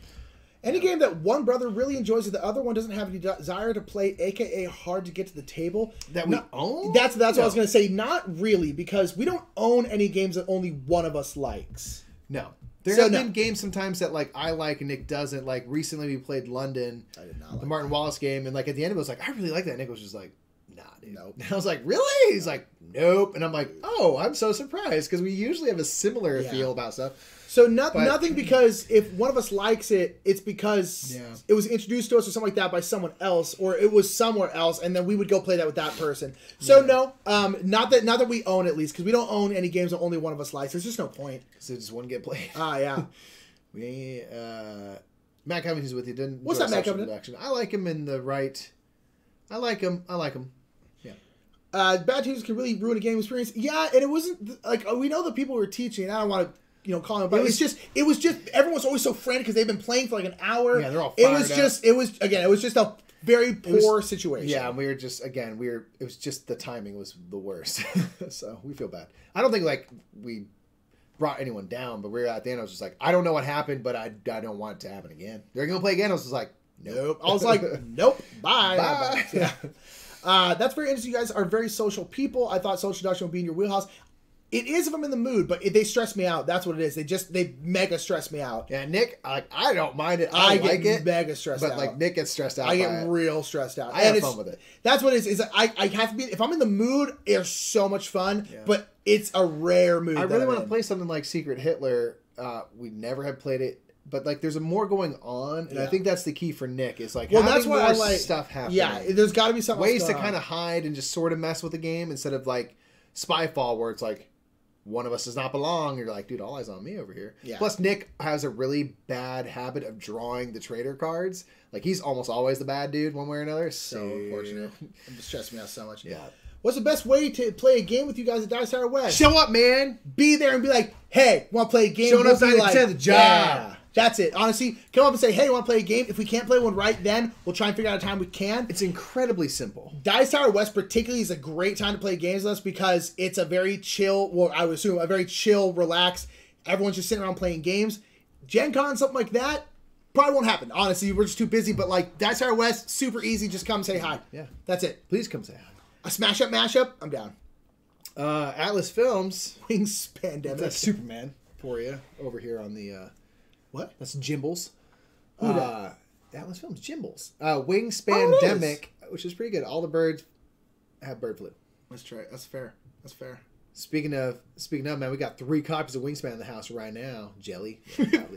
Any game that one brother really enjoys and the other one doesn't have any desire to play, aka hard to get to the table. that we own. That's what I was going to say. Not really, because we don't own any games that only one of us likes. No. There So have no. been games sometimes that like I like and Nick doesn't. Like recently we played London, I did not the like Martin Wallace game, and like at the end of it was like, I really like that. Nick was just like, nah, dude. Nope. And I was like, really? He's like, nope. And I'm like, oh, I'm so surprised because we usually have a similar Yeah. feel about stuff. So But- nothing because if one of us likes it, it's because Yeah. it was introduced to us or something like that by someone else, or it was somewhere else, and then we would go play that with that person. So no, not that we own at least, because we don't own any games that only one of us likes. There's just no point. So just wouldn't get played. Yeah. We Matt Covington's with you. Didn't What's enjoy that, Matt social Covington? deduction. I like him in the right. I like him. Yeah. Bad teachers can really ruin a game experience. Yeah, and it wasn't like we know the people who were teaching. And I don't want to. Call them, but it was just everyone was always so frantic because they've been playing for like an hour. Yeah, they're all It fired was up. just it was just a very poor situation. Yeah, and we were just it was just the timing was the worst. So we feel bad. I don't think like we brought anyone down, but we were at the end. I was just like, I don't know what happened, but I don't want it to happen again. They're gonna play again. I was just like, nope. I was like, nope, bye. Bye. Yeah. That's very interesting. You guys are very social people. I thought social deduction would be in your wheelhouse. It is if I'm in the mood, but they stress me out. That's what it is. They mega stress me out. Yeah, Nick, I don't mind it. I like get it. mega stressed out. But like Nick gets stressed out. I get real stressed out. I have fun with it. That's what it is. I have to be, if I'm in the mood, it's so much fun, but it's a rare mood. I really want to play something like Secret Hitler. We never have played it. But like, there's more going on, and I think that's the key for Nick. Is like, that's why I like stuff happening. Yeah, there's got to be something ways to kind of hide and just sort of mess with the game instead of like Spyfall, where it's like one of us does not belong. You're like, dude, all eyes on me over here. Yeah. Plus, Nick has a really bad habit of drawing the traitor cards. Like, he's almost always the bad dude, one way or another. So unfortunate. It just stresses me out so much. Yeah. What's the best way to play a game with you guys at Dice Tower West? Show up, man. Be there and be like, hey, want to play a game? Showing up's 90% of the job. Yeah. That's it. Honestly, come up and say, hey, want to play a game? If we can't play one right then, we'll try and figure out a time we can. It's incredibly simple. Dice Tower West particularly is a great time to play games with us because it's a very chill, well, I would assume a very chill, relaxed, everyone's just sitting around playing games. Gen Con, something like that, probably won't happen. Honestly, we're just too busy, but like Dice Tower West, super easy. Just come say hi. Yeah. That's it. Please come say hi. A smash up, mashup, I'm down. Atlas Films. Wingspan Demic. That's Superman for you over here on the... What? That's Jimbles. Who that? Atlas Films, Jimbles. Wingspan Demic, which is pretty good. All the birds have bird flu. Let's try it. That's fair. That's fair. Speaking of, man, we got 3 copies of Wingspan in the house right now. Jelly.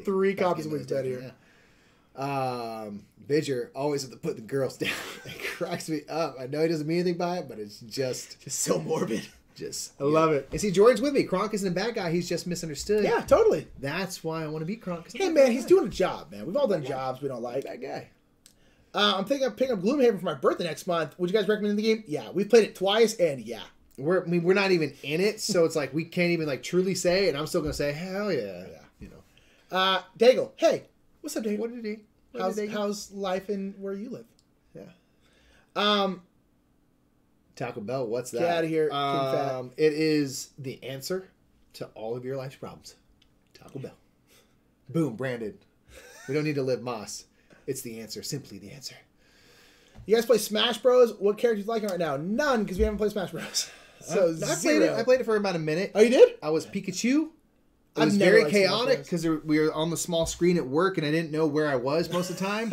3 copies of Wingspan here. Vidger always have to put the girls down. It cracks me up. I know he doesn't mean anything by it, but it's just so morbid. I love it. And see, Jordan's with me. Kronk isn't a bad guy. He's just misunderstood. Yeah, totally. That's why I want to beat Kronk. Hey, man, he's doing a job, man. We've all done jobs we don't like. That guy. I'm thinking of picking up Gloomhaven for my birthday next month. Would you guys recommend the game? Yeah, we've played it twice, and yeah. We're not even in it, so it's like we can't even like truly say, and I'm still gonna say hell yeah. Yeah. You know. Daigle. Hey, what's up, Daigle? What did he? How's life in where you live? Yeah. Taco Bell. What's that? Get out of here. King Fat. It is the answer to all of your life's problems. Taco Bell. Boom, branded. We don't need to live Moss. It's the answer. Simply the answer. You guys play Smash Bros? What characters you liking right now? None, because we haven't played Smash Bros. So I played it for about a minute. Oh, you did? I was Pikachu. It was very chaotic because we were on the small screen at work and I didn't know where I was most of the time.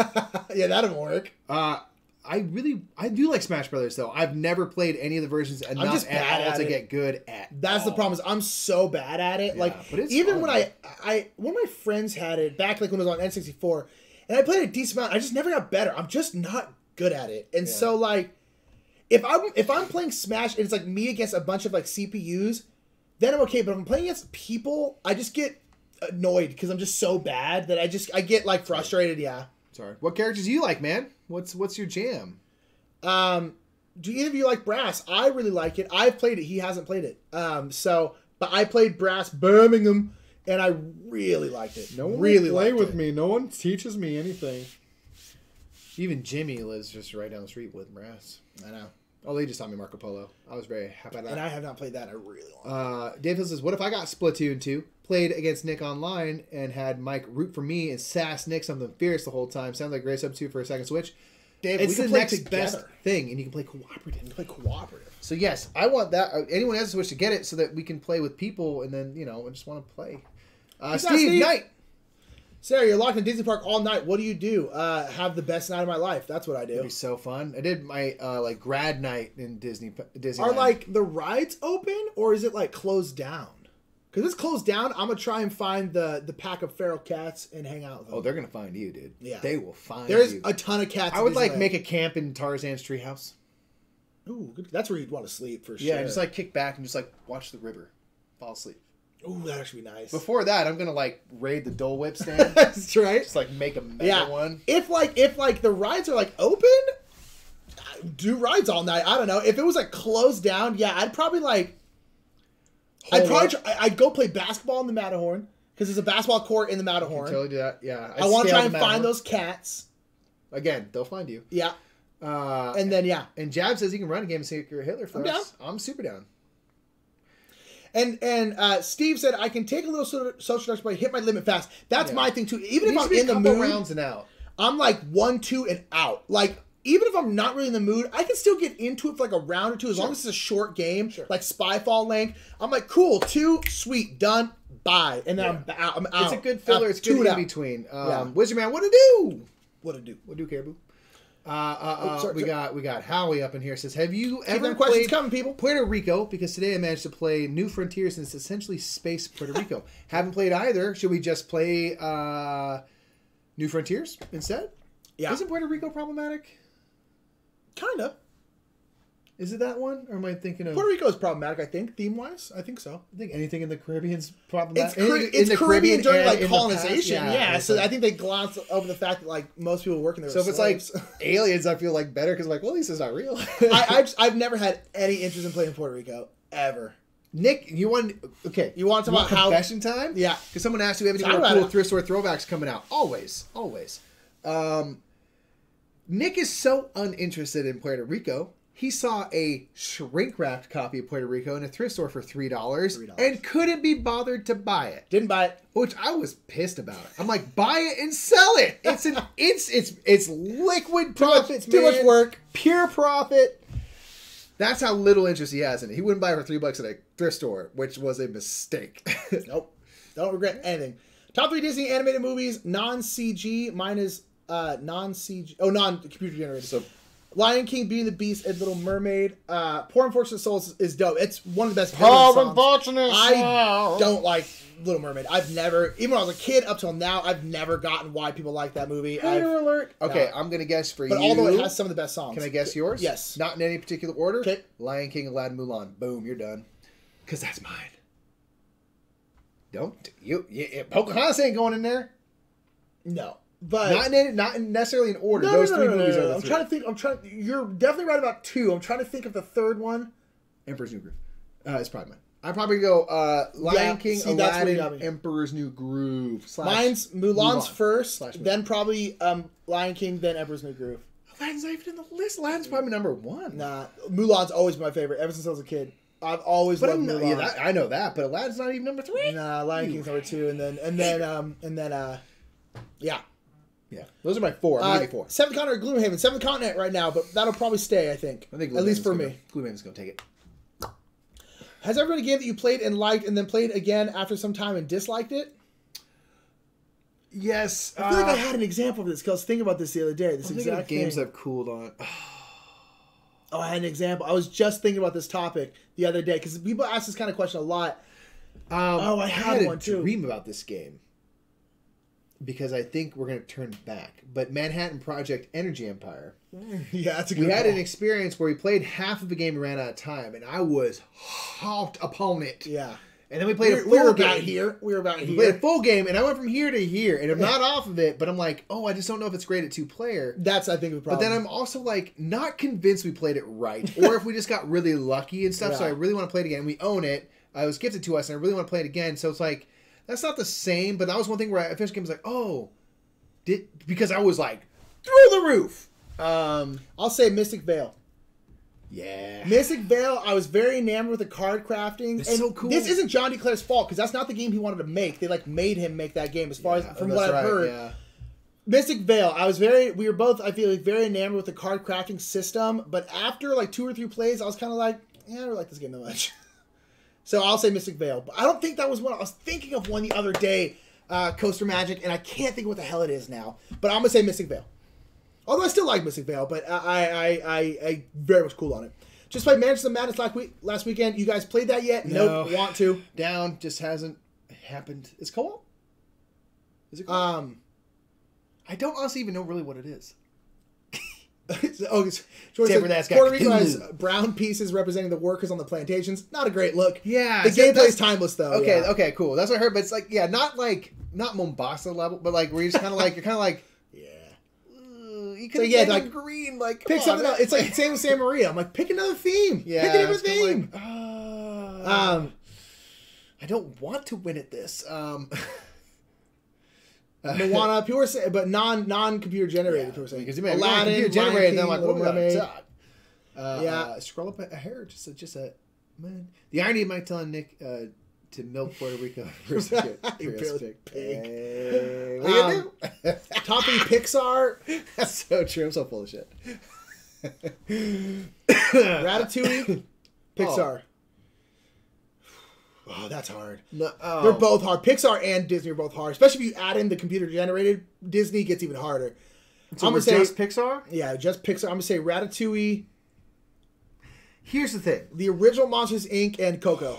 Yeah, that didn't work. I do like Smash Brothers though. I've never played any of the versions enough at all to get good at. That's the problem. Is I'm so bad at it. Yeah, like but it's even fun, when I one of my friends had it back like when it was on N64, and I played a decent amount. I just never got better. I'm just not good at it. And so like if I'm playing Smash and it's like me against a bunch of like CPUs, then I'm okay. But if I'm playing against people, I just get annoyed because I'm just so bad that I get like frustrated. Yeah. Sorry. What characters do you like, man? What's your jam? Do either of you like Brass? I really like it. I've played it. He hasn't played it. But I played Brass Birmingham, and I really liked it. No one really play liked with it. me. No one teaches me anything. Even Jimmy lives just right down the street with Brass. I know. Oh, they just taught me Marco Polo. I was very happy about that. And I have not played that. I really want. Dave Hill says, "What if I got Splatoon 2, played against Nick online, and had Mike root for me and sass Nick something fierce the whole time? Sounds like great substitute for a second Switch. Dave, It's we the can play next together. best thing, and you can play cooperative. We can play cooperative. So yes, I want that. Anyone has a Switch to get it so that we can play with people, and then I just want to play. Steve Knight. Sarah, you're locked in Disney Park all night. What do you do? Have the best night of my life. That's what I do. It'd be so fun. I did my like grad night in Disney. Are like the rides open or is it like closed down? Because it's closed down, I'm gonna try and find the pack of feral cats and hang out with them. Oh, they're gonna find you, dude. Yeah, they will find There's you. a ton of cats. I would like make a camp in Tarzan's treehouse. Ooh, good. That's where you'd want to sleep for sure. Yeah, just like kick back and just like watch the river, fall asleep. Ooh, that actually be nice. Before that, I'm gonna like raid the Dole Whip stand. That's right. Just like make a mega one. If the rides are like open, do rides all night. I don't know. If it was like closed down, yeah, I'd probably like. I'd go play basketball in the Matterhorn because there's a basketball court in the Matterhorn. Totally do that. Yeah, I want to try and find those cats. Again, they'll find you. Yeah. And then and Jab says he can run a game of Secret Hitler for I'm us. Down. I'm super down. And Steve said I can take a little social deduction, but hit my limit fast. That's my thing too. Even if I'm in the couple mood, rounds and out. I'm like 1, 2, and out. Like even if I'm not really in the mood, I can still get into it for like a round or two as long as it's a short game, like Spyfall length. I'm like, cool, 2, sweet, done, bye, and then I'm out. It's a good filler. It's good in between. Yeah. Wizard Man, what to do? What to do? What to do, Caribou? Sorry, we got Howie up in here. Says, have you Keep ever them questions played coming, people. Puerto Rico? Because today I managed to play New Frontiers and it's essentially space Puerto Rico. Haven't played either. Should we just play New Frontiers instead? Yeah. Isn't Puerto Rico problematic? Kind of. Is it that one? Or am I thinking of... Puerto Rico is problematic, I think, theme-wise. I think so. I think anything in the Caribbean's problematic. It's Caribbean during, like, in colonization. The past, So I think they glance over the fact that, like, most people working there So are if it's slaves. like aliens, I feel like better because, like, well, at least it's not real. I've never had any interest in playing Puerto Rico, ever. Nick, you want... Okay. You want to talk about how... confession time? Yeah. Because someone asked, do we have any more cool thrift store throwbacks coming out? Always. Nick is so uninterested in Puerto Rico. He saw a shrink-wrapped copy of Puerto Rico in a thrift store for $3 and couldn't be bothered to buy it. Didn't buy it. Which I was pissed about. I'm like, buy it and sell it. It's liquid profits, Too much work. Pure profit. That's how little interest he has in it. He wouldn't buy it for $3 at a thrift store, which was a mistake. Nope. Don't regret anything. Top 3 Disney animated movies, non-CG. Mine is non-CG. Oh, non-computer generated. So, Lion King, Beauty and the Beast, and Little Mermaid. Poor Unfortunate Souls is dope. It's one of the best songs. I don't like Little Mermaid. I've never, even when I was a kid up till now, I've never gotten why people like that movie. Hater alert. Okay, I'm going to guess for you. But although it has some of the best songs. Can I guess yours? Yes. Not in any particular order? Okay. Lion King, Aladdin, Mulan. Boom, you're done. Because that's mine. Don't. Pocahontas ain't going in there. No. But not necessarily in order. Those three movies are the I'm three. trying to think. You're definitely right about 2. I'm trying to think of the third one. Emperor's New Groove. It's probably mine. I'd probably go Lion King, Aladdin, Emperor's New Groove. Mine's Mulan's first, then probably Lion King, then Emperor's New Groove. Aladdin's not even in the list. Aladdin's probably number 1. Nah, Mulan's always been my favorite ever since I was a kid. I've always loved Mulan. Yeah, I know that, but Aladdin's not even number 3. Nah, Lion King's number 2, and then yeah. Yeah, those are my 4. I'm gonna 4. Seventh Continent or Gloomhaven. Seventh Continent right now, but that'll probably stay. I think at least for me. Gloomhaven's gonna take it. Has there ever been a game that you played and liked, and then played again after some time and disliked it? Yes, I feel like I had an example of this because I was thinking about this the other day. This exact games thing. I've cooled on. Oh, I had an example. I was just thinking about this topic the other day because people ask this kind of question a lot. I had one too. Dream about this game because I think we're going to turn back. But Manhattan Project Energy Empire. Yeah, that's a good We had an experience where we played half of the game and ran out of time, and I was hot upon it. Yeah. And then we played a full We were game. about here. We played a full game, and I went from here to here, and I'm not off of it, but I'm like, oh, I just don't know if it's great at 2-player. That's, I think, the problem. But then I'm also, like, not convinced we played it right, or if we just got really lucky and stuff, so I really want to play it again. We own it. It was gifted to us, and I really want to play it again, so it's like, that's not the same, but that was one thing where I finished the game, I was like, oh, because I was, like, through the roof. I'll say Mystic Vale. Yeah. Mystic Vale, I was very enamored with the card crafting. It's so cool. This isn't John DeClare's fault, because that's not the game he wanted to make. They, like, made him make that game, as far as, from what I've heard. Yeah. Mystic Vale, we were both, I feel like, very enamored with the card crafting system, but after, like, 2 or 3 plays, I was kind of like, yeah, I don't like this game that much. So I'll say Mystic Vale. But I don't think that was one. I was thinking of one the other day, Coaster Magic, and I can't think what the hell it is now. But I'm going to say Mystic Vale. Although I still like Mystic Vale, but I very much cool on it. Just played Manchester Madness last weekend. You guys played that yet? No. Nope. Want to. Down. Just hasn't happened. It's co-op? Is it co-op? I don't honestly even know really what it is. Puerto Rico has brown pieces representing the workers on the plantations. Not a great look. Yeah. The gameplay's timeless, though. Okay, yeah. Okay, cool. That's what I heard, but it's like, yeah, not Mombasa level, but like, where you're just kind of like, you could have like green, like, pick something else. It's like same with San Maria. I'm like, pick another theme. Yeah. Pick a different theme. Like, I don't want to win at this. Moana, people were saying, but non-computer generated. People were saying, because you mean computer generated, and then I'm like, what about scroll up a hair, just a man. The irony of Mike telling Nick to milk Puerto Rico versus pig. Top 3 Pixar. That's so true. I'm so full of shit. Ratatouille, Pixar. Oh, that's hard. No, They're both hard. Pixar and Disney are both hard. Especially if you add in the computer-generated Disney, gets even harder. So we're just Pixar? Yeah, just Pixar. I'm going to say Ratatouille. Here's the thing. The original Monsters, Inc. and Coco.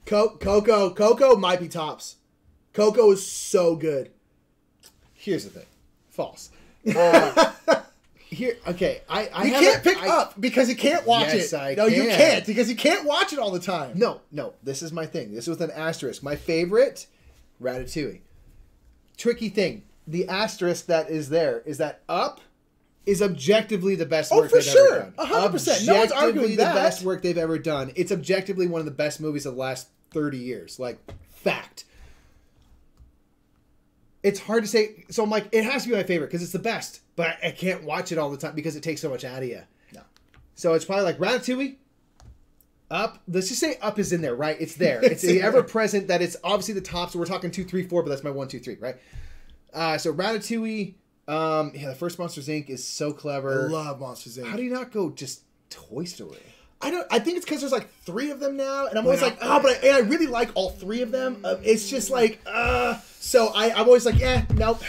Coco might be tops. Coco is so good. Here's the thing. False. Here, okay. I can't pick Up because you can't watch it. Yes, I No, you can. can't because you can't watch it all the time. No. This is my thing. This is with an asterisk. My favorite, Ratatouille. Tricky thing. The asterisk that is there is that Up is objectively the best work they've ever done. 100%. No one's arguing that. The best work they've ever done. It's objectively one of the best movies of the last 30 years. Like, fact. It's hard to say. So I'm like, it has to be my favorite because it's the best. But I can't watch it all the time because it takes so much out of you. No. So it's probably like Ratatouille, Up. Let's just say Up is in there, right? It's there. It's the ever present that it's obviously the top. So we're talking 2, 3, 4, but that's my 1, 2, 3, right? So Ratatouille. The first Monsters Inc. is so clever. I love Monsters Inc. How do you not go just Toy Story? I think it's because there's like 3 of them now, and I'm always like, but I really like all 3 of them. It's just like, so I'm always like, nope.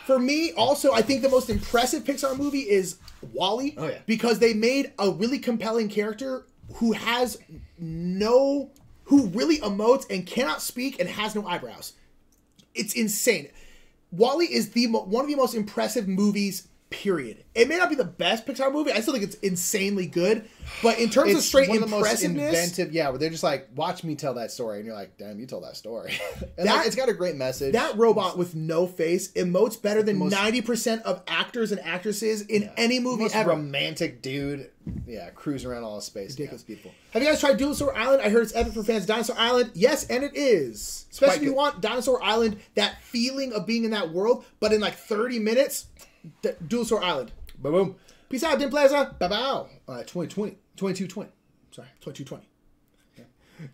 For me, also, I think the most impressive Pixar movie is WALL-E. Oh, yeah. Because they made a really compelling character who really emotes and cannot speak and has no eyebrows. It's insane. WALL-E is one of the most impressive movies, period. It may not be the best Pixar movie. I still think it's insanely good. But in terms of straight one of the most impressiveness... inventive, where they're just like, watch me tell that story. And you're like, damn, you told that story. And it's got a great message. That robot with no face emotes better than 90% of actors and actresses in any movie most ever. Romantic dude. Yeah, cruising around all the space. Ridiculous. People. Have you guys tried Dinosaur Island? I heard it's epic for fans of Dinosaur Island. Yes, and it is. Especially if you want Dinosaur Island, that feeling of being in that world, but in like 30 minutes, Dinosaur Island. Boom. Peace out, Dim Plaza. Bow. 2020. 2220. Sorry, 2220. Yeah.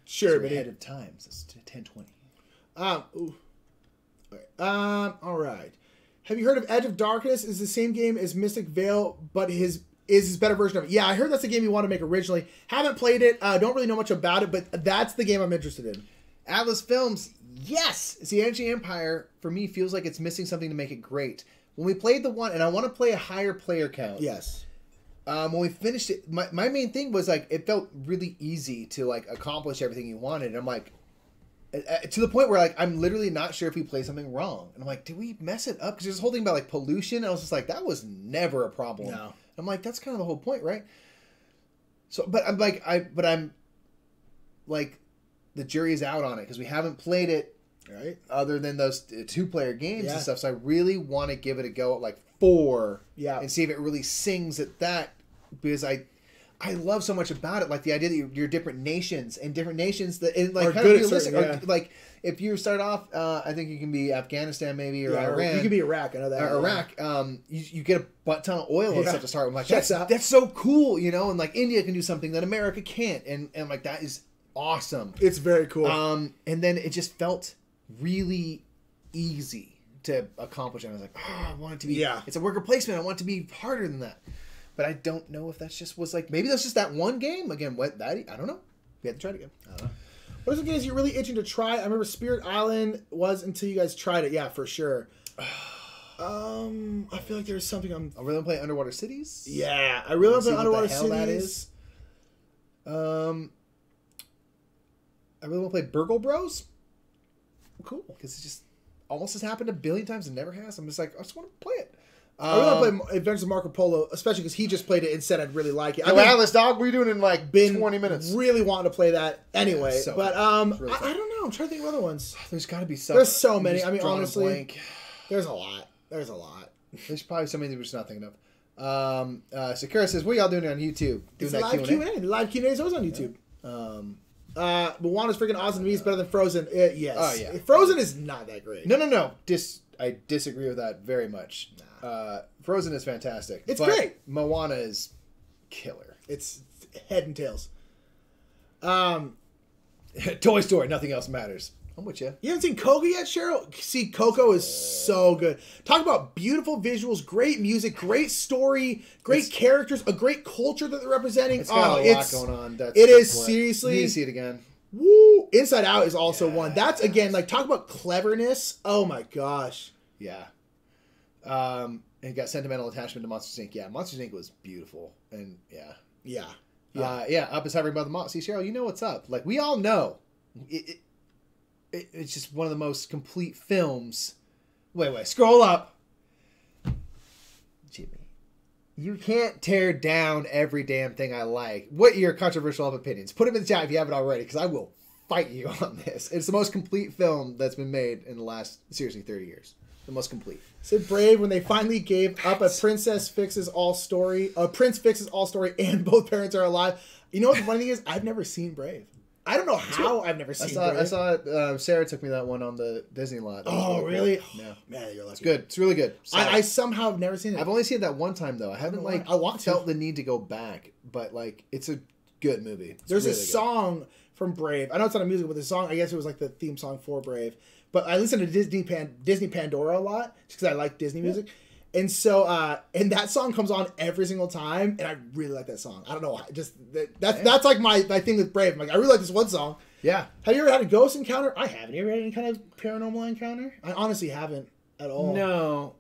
Sure, so but ahead of times. It's 1020. All right. Have you heard of Edge of Darkness? Is the same game as Mystic Vale, but is his better version of it. Yeah, I heard that's the game you want to make originally. Haven't played it. Don't really know much about it, but that's the game I'm interested in. Atlas Films, yes! See, Energy Empire, for me, feels like it's missing something to make it great. When we played the one, and I want to play a higher player count. Yes. When we finished it, my main thing was, like, it felt really easy to, like, accomplish everything you wanted. And I'm like, to the point where, like, I'm literally not sure if we played something wrong. And I'm like, did we mess it up? Because there's this whole thing about, like, pollution. I was just like, that was never a problem. No. I'm like, that's kind of the whole point, right? So, but I'm like, the jury is out on it because we haven't played it, right? Other than those 2-player games Yeah. and stuff. So I really want to give it a go at like 4, Yeah, and see if it really sings at that, because I love so much about it, like the idea that you're different nations and that and like are kind of good at realistic. certain, Or, like if you start off, I think you can be Afghanistan maybe or Iran. You can be Iraq. I know that. Iraq, you get a butt ton of oil and stuff to start with. I'm like, that's so cool, you know. And like India can do something that America can't, and like that is awesome. It's very cool. And then it just felt really easy to accomplish. And I was like, I want it to be. Yeah. It's a worker placement. I want it to be harder than that. But I don't know if that's just was like, maybe that's just that one game again. I don't know. We have to try it again. I don't know. What are some games you're really itching to try? I remember Spirit Island was until you guys tried it. Yeah, for sure. I feel like there's something I really want to play Underwater Cities. Yeah, I really want to play Underwater Cities. That is. I really want to play Burgle Bros. Cool, because it just almost has happened a billion times and never has. I'm just like, I just want to play it. I really want to play Adventures of Marco Polo, especially because he just played it and said I'd really like it. Atlas, dog, what are you doing in like 20 minutes? Really wanting to play that anyway. Yeah, so but really I don't know. I'm trying to think of other ones. There's got to be some. There's so many. I mean, honestly, there's a lot. There's probably so many that we're just not thinking of. Sakura says, what are y'all doing on YouTube? Doing that live Q&A. The live Q&A is always on YouTube. Yeah. Moana's freaking awesome to me. It's better than Frozen. Yes. Oh, yeah. Frozen is not that great. No. I disagree with that very much. Frozen is fantastic. It's great. Moana is killer. It's head and tails. Toy Story, nothing else matters. I'm with you. You haven't seen Coco yet, Cheryl? See, Coco is so good. Talk about beautiful visuals, great music, great story, great characters, a great culture that they're representing. It's got a lot going on. It is seriously. You need to see it again. Woo! Inside Out is also one. That's again like talk about cleverness. Oh my gosh. Yeah. It got sentimental attachment to Monsters Inc. Yeah, Monsters Inc. was beautiful, and Yeah. Up is hovering above the mountain. See, Cheryl, you know what's up. Like we all know, it's just one of the most complete films. Wait, scroll up. Jimmy, you can't tear down every damn thing I like. What are your controversial opinions? Put them in the chat if you haven't already, because I will fight you on this. It's the most complete film that's been made in the last, seriously, 30 years. The most complete. Said Brave when they finally gave up a prince fixes all story, and both parents are alive. You know what the funny thing is? I've never seen Brave. I don't know how I've never seen Brave. I saw it. Sarah took me that one on the Disney lot. Oh, really? Yeah. Man, you're lucky. It's good. It's really good. I somehow have never seen it. I've only seen it that one time, though. I haven't, I want felt the need to go back. But, it's a good movie. There's really a song from Brave. I know it's not a musical, but the song, I guess it was like the theme song for Brave. But I listen to Disney Pandora a lot just because I like Disney music. And so, and that song comes on every single time, and I really like that song. I don't know why. Just that's like my thing with Brave. I'm like, I really like this one song. Yeah. Have you ever had a ghost encounter? I haven't. You ever had any kind of paranormal encounter? I honestly haven't at all. No.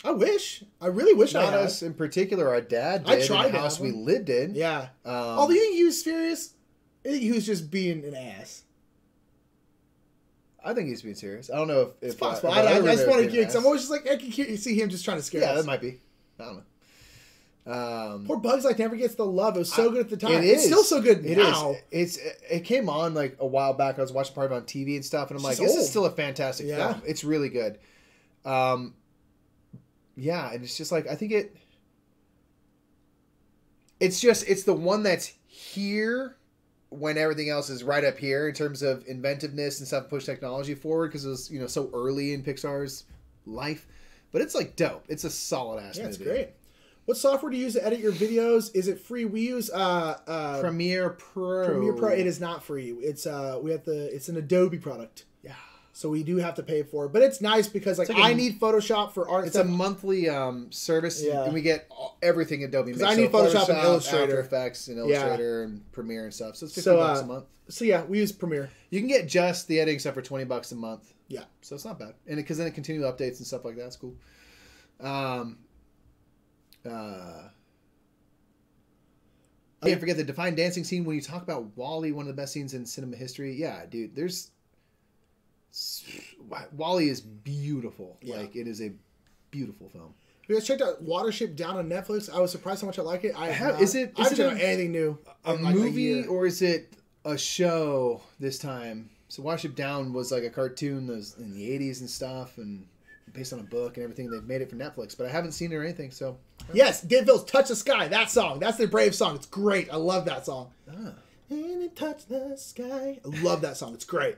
I wish. I really wish I had. Not us in particular. Our dad did. I tried in the house we lived in. Yeah. Although you think he was serious, I think he was just being an ass. I think he's being serious. I don't know if it's possible. I just want to because I'm always just like I can see him just trying to scare us. Yeah, that might be. I don't know. Poor Bugs Life never gets the love. It was so good at the time. It is. It's still so good now. It came on a while back. I was watching part of it on TV and stuff, and I'm like, this is still a fantastic film. It's really good. And it's just I think it's the one that's here when everything else is right up here in terms of inventiveness and stuff, push technology forward because it was so early in Pixar's life. But it's dope. It's a solid ass movie. It's great. What software do you use to edit your videos? Is it free? We use Premiere Pro. Premiere Pro. It is not free. It's it's an Adobe product. Yeah. So we do have to pay for it, but it's nice because I need Photoshop for art. It's a monthly service, and we get everything Adobe. Because I need Photoshop and Illustrator, After Effects, and Illustrator and Premiere and stuff. So it's $50 a month. So yeah, we use Premiere. You can get just the editing stuff for $20 a month. Yeah. So it's not bad, and because then it continue updates and stuff like that. It's cool. Can't forget the Define dancing scene when you talk about WALL-E, one of the best scenes in cinema history. Yeah, dude, WALL-E is beautiful. Yeah. It is a beautiful film. You guys checked out Watership Down on Netflix? I was surprised how much I like it. I haven't checked out anything new. A movie or is it a show this time? So Watership Down was a cartoon that was in the 80s and stuff, and based on a book and everything. They've made it for Netflix, but I haven't seen it or anything. So yes, Denville's Touch the Sky. That song. That's their Brave song. It's great. I love that song. And it touch the sky. I love that song. It's great.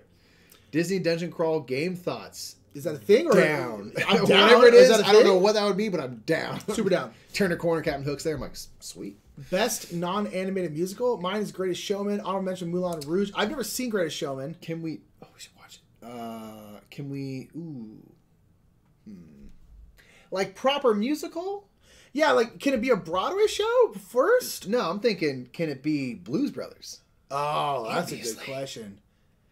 Disney Dungeon Crawl game thoughts. Is that a thing? Or down. I'm down. Whatever it is, I don't know what that would be, but I'm down. Super down. Turn a corner, Captain Hook's there. I'm like, sweet. Best non-animated musical. Mine is Greatest Showman. Honorable mention Moulin Rouge. I've never seen Greatest Showman. Can we? Oh, we should watch it. Can we? Ooh. Proper musical? Yeah, can it be a Broadway show first? No, I'm thinking, can it be Blues Brothers? Oh, that's a good question.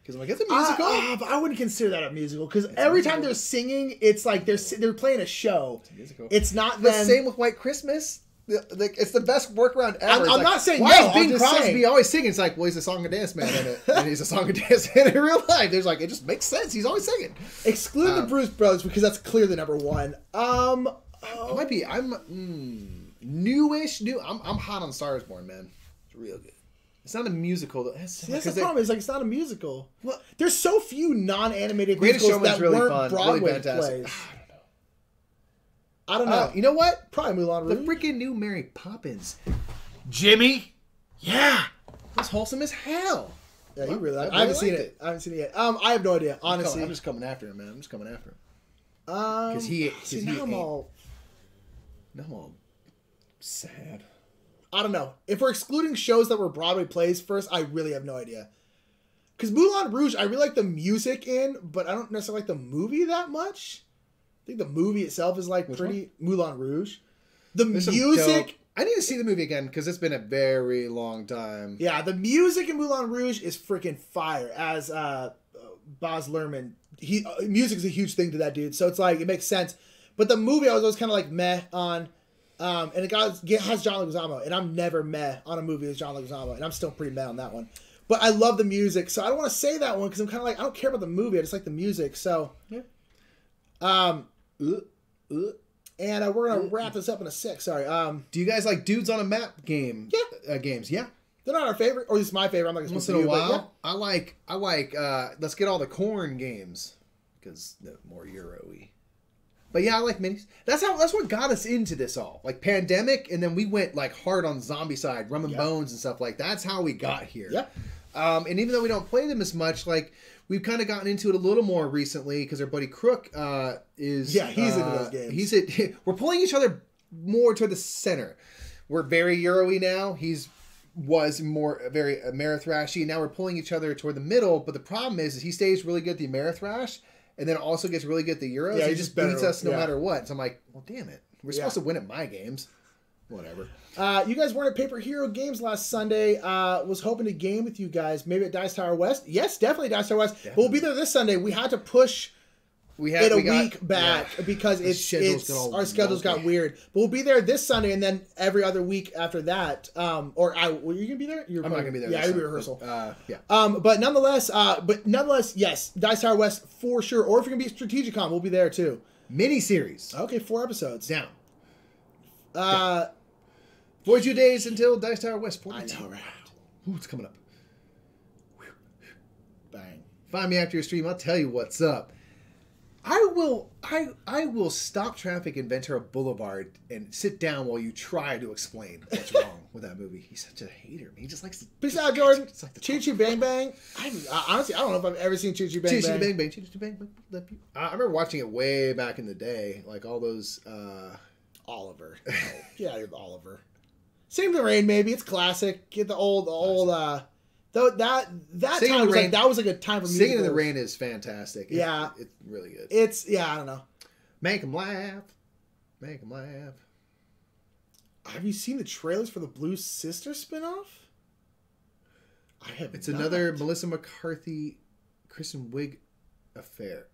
Because I'm like, it's a musical. But I wouldn't consider that a musical because every time they're singing, it's like they're playing a show. It's a musical. It's not the same with White Christmas. It's the best workaround ever. I'm not saying why no. is Bing Crosby always singing? It's he's a song and dance man in it, and he's a song and dance man in real life. There's it just makes sense. He's always singing. Exclude the Bruce Brothers because that's clearly number one. It might be. I'm newish. I'm hot on Star is Born, man. It's real good. It's not a musical. That's the problem. It's it's not a musical. Well, there's so few non-animated Greatest musicals Showman's that really weren't fun, Broadway really fantastic. plays. I don't know. You know what? Probably Moulin Rouge. The freaking new Mary Poppins. Jimmy. Yeah. That's wholesome as hell. Yeah, you really. I haven't seen it. I haven't seen it yet. I have no idea. Honestly, I'm just coming after him, man. I'm just coming after him. Because now I'm all sad. I don't know. If we're excluding shows that were Broadway plays first, I really have no idea. Because Moulin Rouge, I really like the music in, but I don't necessarily like the movie that much. I think the movie itself is like pretty Moulin Rouge. The music. I need to see the movie again because it's been a very long time. Yeah, the music in Moulin Rouge is freaking fire. As Baz Luhrmann, music is a huge thing to that dude, so it's like it makes sense. But the movie I was always kind of like meh on, and it has John Leguizamo, and I'm never meh on a movie with John Leguizamo, and I'm still pretty meh on that one. But I love the music, so I don't want to say that one because I'm kind of like I don't care about the movie, I just like the music. So, yeah. And we're gonna wrap this up in a sec. Sorry. Do you guys like Dudes on a Map game? Yeah. Games. Yeah. They're not our favorite, or at least my favorite. I'm not gonna once in a while. Yeah. I like. Let's get all the corn games because they're more Euro-y. But yeah, I like minis. That's what got us into this all. Like Pandemic, and then we went like hard on zombie side, Rum and Bones and stuff like that. That's how we got here. Yeah. And even though we don't play them as much, like we've kind of gotten into it a little more recently because our buddy Crook is he's into those games. We're pulling each other more to the center. We're very Euro-y now. Was more very Amerithrashy. Now we're pulling each other toward the middle. But the problem is he stays really good at the Amerithrash, and then also gets really good at the Euros. Yeah, he just beats us no matter what. So I'm like, well, damn it. We're supposed to win at my games. Whatever. You guys weren't at Paper Hero Games last Sunday. Was hoping to game with you guys. Maybe at Dice Tower West. Yes, definitely Dice Tower West. Definitely. But we'll be there this Sunday. We had to push it a week back because our schedules got weird. But we'll be there this Sunday and then every other week after that. Were you gonna be there? I'm not gonna be there. Yeah, it'll be rehearsal. But nonetheless, yes, Dice Tower West for sure. Or if you're gonna be at Strategicon, we'll be there too. Mini-series. Okay, 4 episodes. Down. 42 days until Dice Tower West. 42. I know, right? Ooh, it's coming up. Bang. Find me after your stream. I'll tell you what's up. I will stop traffic in Ventura Boulevard and sit down while you try to explain what's wrong with that movie. He's such a hater. He just likes to... Peace out, Jordan. Like Choo Choo Bang Bang. Honestly, I don't know if I've ever seen Choo Choo Bang Bang. Choo Choo Bang Bang. Choo Choo Bang Bang. I remember watching it way back in the day. Like all those... Oliver. Get out of here with Oliver. Sing in the Rain, maybe. It's classic. Get the old though that time was like, that was like a time for music. Singing in the Rain is fantastic. Yeah. It's really good. I don't know. Make them laugh. Make them laugh. Have you seen the trailers for the Blue Sister spinoff? I have. It's another Melissa McCarthy, Kristen Wiig affair.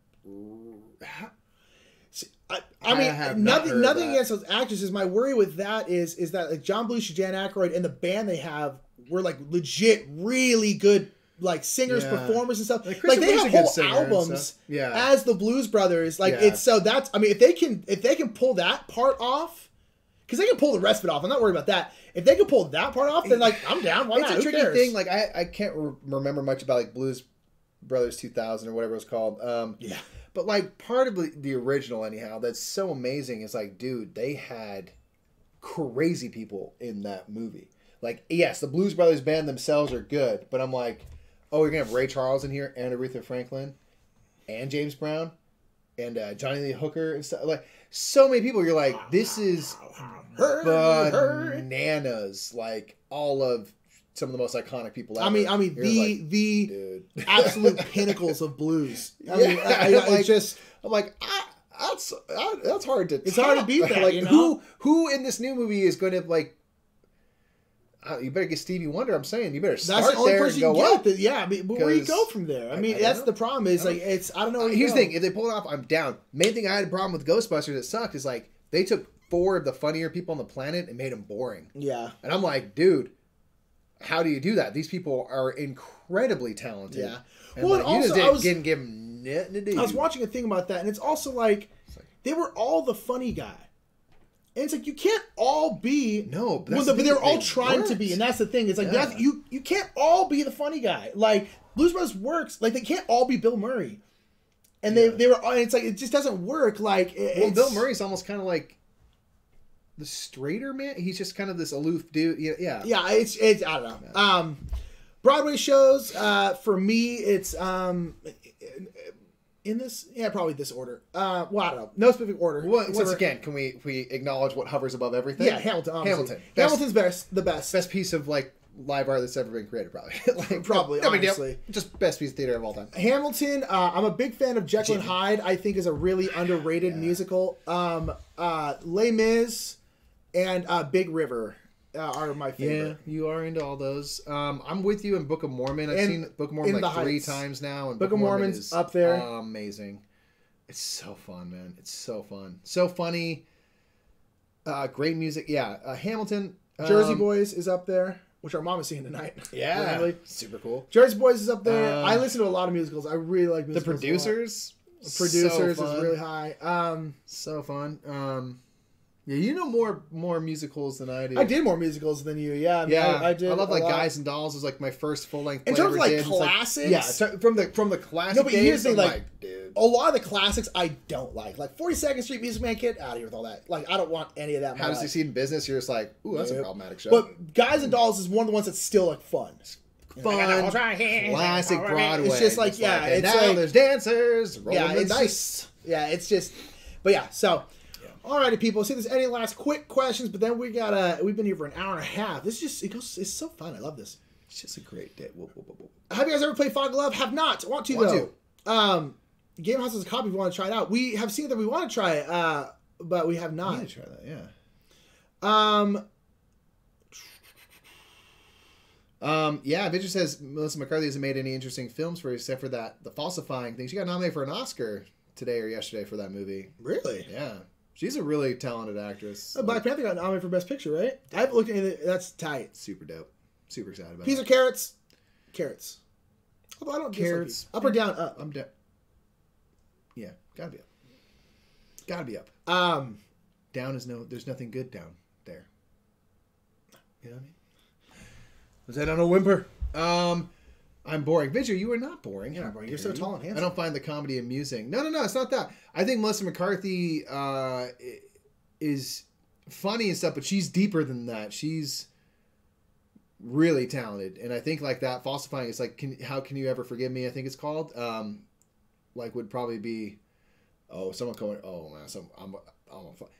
I mean, nothing against those actresses. My worry with that is that like John Belushi, Jan Aykroyd, and the band they have were like legit, really good, like singers, performers, and stuff. Like they have whole albums as the Blues Brothers. Like it's so that's. I mean, if they can pull that part off, because they can pull the rest of it off. I'm not worried about that. If they can pull that part off, then like I'm down. Why not? It's a tricky thing. Like I can't remember much about like Blues Brothers 2000 or whatever it was called. But, like, part of the original, anyhow, that's so amazing is, like, dude, they had crazy people in that movie. Like, yes, the Blues Brothers band themselves are good, but I'm like, oh, you're going to have Ray Charles in here, and Aretha Franklin, and James Brown, and Johnny Lee Hooker, and stuff. Like, so many people, you're like, this is bananas. Like, all of some of the most iconic people ever. I mean, the absolute pinnacles of blues. It's hard to. It's hard to beat that. Like, you know? who in this new movie is going to like? You better get Stevie Wonder. I'm saying you better start that's the only there person and go you up. get. I mean, but where do you go from there? I mean, that's the problem. Is like it's I don't know. Here's the thing: if they pull it off, I'm down. Main thing I had a problem with Ghostbusters that sucked is like they took 4 of the funnier people on the planet and made them boring. Yeah, and I'm like, dude. How do you do that? These people are incredibly talented. Yeah. And well, like, and also didn't give them nothing to do. I was watching a thing about that, and it's also like they were all the funny guy, and it's like you can't all be but they're all trying to be, and that's the thing. It's like you can't all be the funny guy. Like Blues Brothers works. Like they can't all be Bill Murray, and they were. And it's like it just doesn't work. Like Bill Murray's almost kind of like. The straighter man, he's just kind of this aloof dude. Yeah. It's I don't know. Broadway shows for me, it's in this probably this order. Well, I don't know, no specific order. Once again, can we acknowledge what hovers above everything? Yeah, Hamilton. Hamilton's the best best piece of like live art that's ever been created, probably. Like, Probably, no big deal. honestly. Just best piece of theater of all time. Hamilton, I'm a big fan of Jekyll and Hyde. I think is a really underrated musical. Les Mis and Big River are my favorite. Yeah, you are into all those. I'm with you in Book of Mormon. I've seen Book of Mormon like 3 times now. And Book of Mormon's is up there. Amazing. It's so fun, man. It's so fun. So funny. Great music. Yeah. Hamilton. Jersey Boys is up there, which our mom is seeing tonight. Yeah. Randomly. Super cool. Jersey Boys is up there. I listen to a lot of musicals. I really like musicals. The Producers. Producers So is really high. So fun. Yeah, you know more musicals than I do. I did more musicals than you. Yeah, I mean, yeah. I did. I love a like lot. Guys and Dolls was like my first full length. In terms of like classics, from the classic. No, but here's the thing, I'm like, dude. a lot of the classics I don't like. Like 42nd Street Music Man, get out of here with all that. Like I don't want any of that. In How my does life. he see in business? You're just like, ooh, that's a problematic show. But Guys and Dolls is one of the ones that's still like fun. Fun, classic Broadway. It's just like and it's now like there's dancers. yeah, Rolling the it's dice. just it's just. But yeah, so. Alrighty, people. See if there's any last quick questions, but then we've been here for an hour and a half. This just it's so fun. I love this. It's just a great day. Whoa. Have you guys ever played Fog of Love? Have not. Want to though. Game House has a copy if you want to try it out. We have seen that we want to try it, but we have not. I need to try that, yeah. Yeah, Victor says Melissa McCarthy hasn't made any interesting films for you except for the falsifying thing. She got nominated for an Oscar today or yesterday for that movie. Really? Yeah. She's a really talented actress. Black Panther got nominated for Best Picture, right? I've looked at it. That's tight. Super dope. Super excited about Piece it. of carrots. Carrots. Although I don't Carrots. Up or down? Up. I'm down. Yeah, gotta be up. Gotta be up. Down is there's nothing good down there. You know what I mean? Was that on a whimper? I'm boring. Victor, you are not boring. You're not boring. You're so tall and handsome. I don't find the comedy amusing. No, it's not that. I think Melissa McCarthy is funny and stuff, but she's deeper than that. She's really talented, and I think like that falsifying is like, how can you ever forgive me? I think it's called. Like would probably be, someone going, man,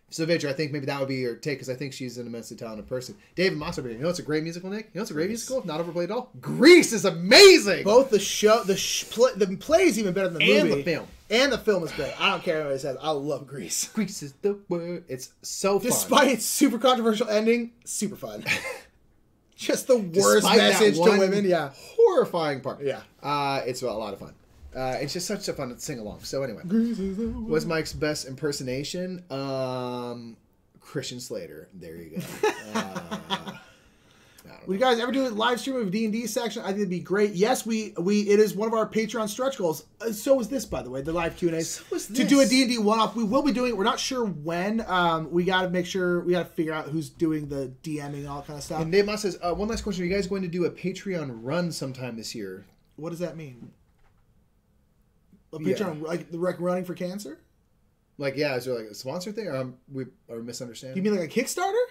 so Victor, I think maybe that would be your take because I think she's an immensely talented person. David Moss over here. You know it's a great musical, Nick? You know it's a great musical? Not overplayed at all? Grease is amazing! Both the play is even better than the movie. And the film. And the film is great. I don't care what anybody says. I love Grease. Grease is the word. It's so fun. Despite its super controversial ending, super fun. Just the worst Despite message that to one women. Yeah. Horrifying part. Yeah. It's a lot of fun. It's just such a fun to sing along. So anyway, what's Mike's best impersonation? Christian Slater. There you go. Would you guys ever do a live stream of D&D section? I think it'd be great. Yes, it is one of our Patreon stretch goals. So is this, by the way, the live Q&A. So is this. To do a D&D one-off. We will be doing it. We're not sure when. We got to make sure, we got to figure out who's doing the DMing and all that kind of stuff. And Dave Moss says, one last question. Are you guys going to do a Patreon run sometime this year? What does that mean? A Patreon, like the running for cancer? Like, yeah, is there like a sponsor thing? Or we are misunderstanding? You mean like a Kickstarter?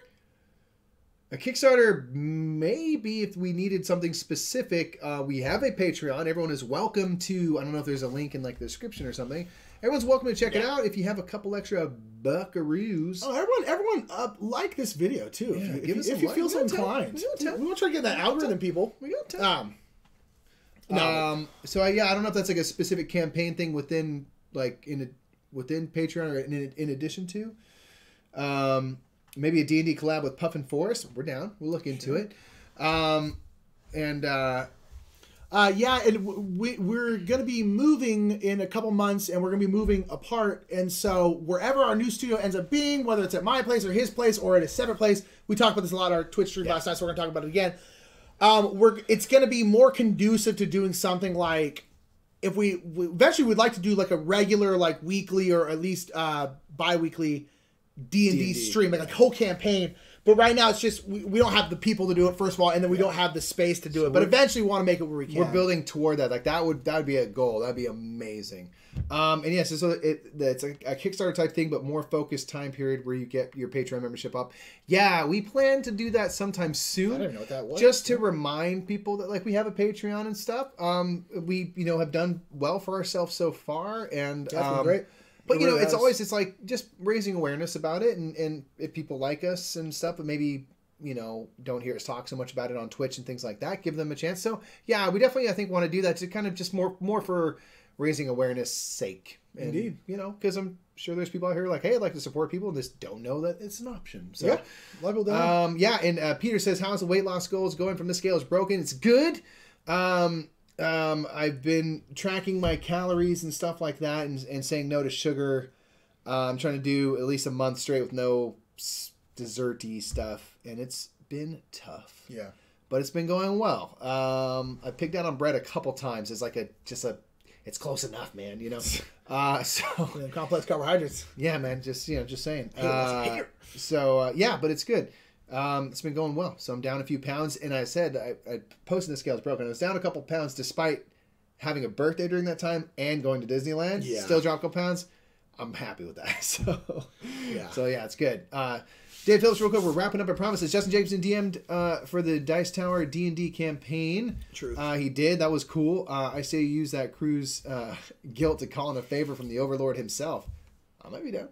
A Kickstarter, maybe if we needed something specific. We have a Patreon. Everyone is welcome to, I don't know if there's a link in like the description or something. Everyone's welcome to check it out. If you have a couple extra buckaroos. Oh, everyone like this video too. Yeah, if you feel so inclined. We want to try to get that algorithm, people. We got time. So I don't know if that's like a specific campaign thing within within Patreon or in addition to. Maybe a D&D collab with Puff and Forrest. We're down. We'll look into it. And we're going to be moving in a couple months, and we're going to be moving apart. And so wherever our new studio ends up being, whether it's at my place or his place or at a separate place, we talked about this a lot on our Twitch stream last night, so we're going to talk about it again. It's going to be more conducive to doing something like, if we eventually would like to do like a regular, like weekly or at least bi-weekly D&D stream, like a whole campaign. But right now it's just we don't have the people to do it, first of all, and then we don't have the space to do it. But eventually we want to make it where we can. We're building toward that. Like that would be a goal. That'd be amazing. And yes, so it's a Kickstarter type thing, but more focused time period where you get your Patreon membership up. Yeah, we plan to do that sometime soon. I didn't know what that was. Just to remind people that like we have a Patreon and stuff. We have done well for ourselves so far, and that's been great. But you know, it's like just raising awareness about it, and if people like us and stuff, but maybe don't hear us talk so much about it on Twitch and things like that, give them a chance. So yeah, we definitely, I think, want to do that to kind of just more for raising awareness sake. And, Indeed. because I'm sure there's people out here like, hey, I'd like to support people and just don't know that it's an option. So Yeah. Level down. and Peter says, how's the weight loss goals going from the scale is broken? It's good. I've been tracking my calories and stuff like that and saying no to sugar. I'm trying to do at least a month straight with no desserty stuff, and it's been tough. Yeah. But it's been going well. I picked out on bread a couple times as like it's close enough, man, So Complex carbohydrates. yeah, man, just saying. Hater. But it's good. It's been going well. So I'm down a few pounds, and I said I posted the scales broken. I was down a couple pounds despite having a birthday during that time and going to Disneyland. Yeah. Still dropped a couple pounds. I'm happy with that. So Yeah. it's good. Dave Phillips, real quick, we're wrapping up our promises. Justin Jacobson DM'd for the Dice Tower D&D campaign. True. He did. That was cool. I say you use that crew's guilt to call in a favor from the Overlord himself. I might be down.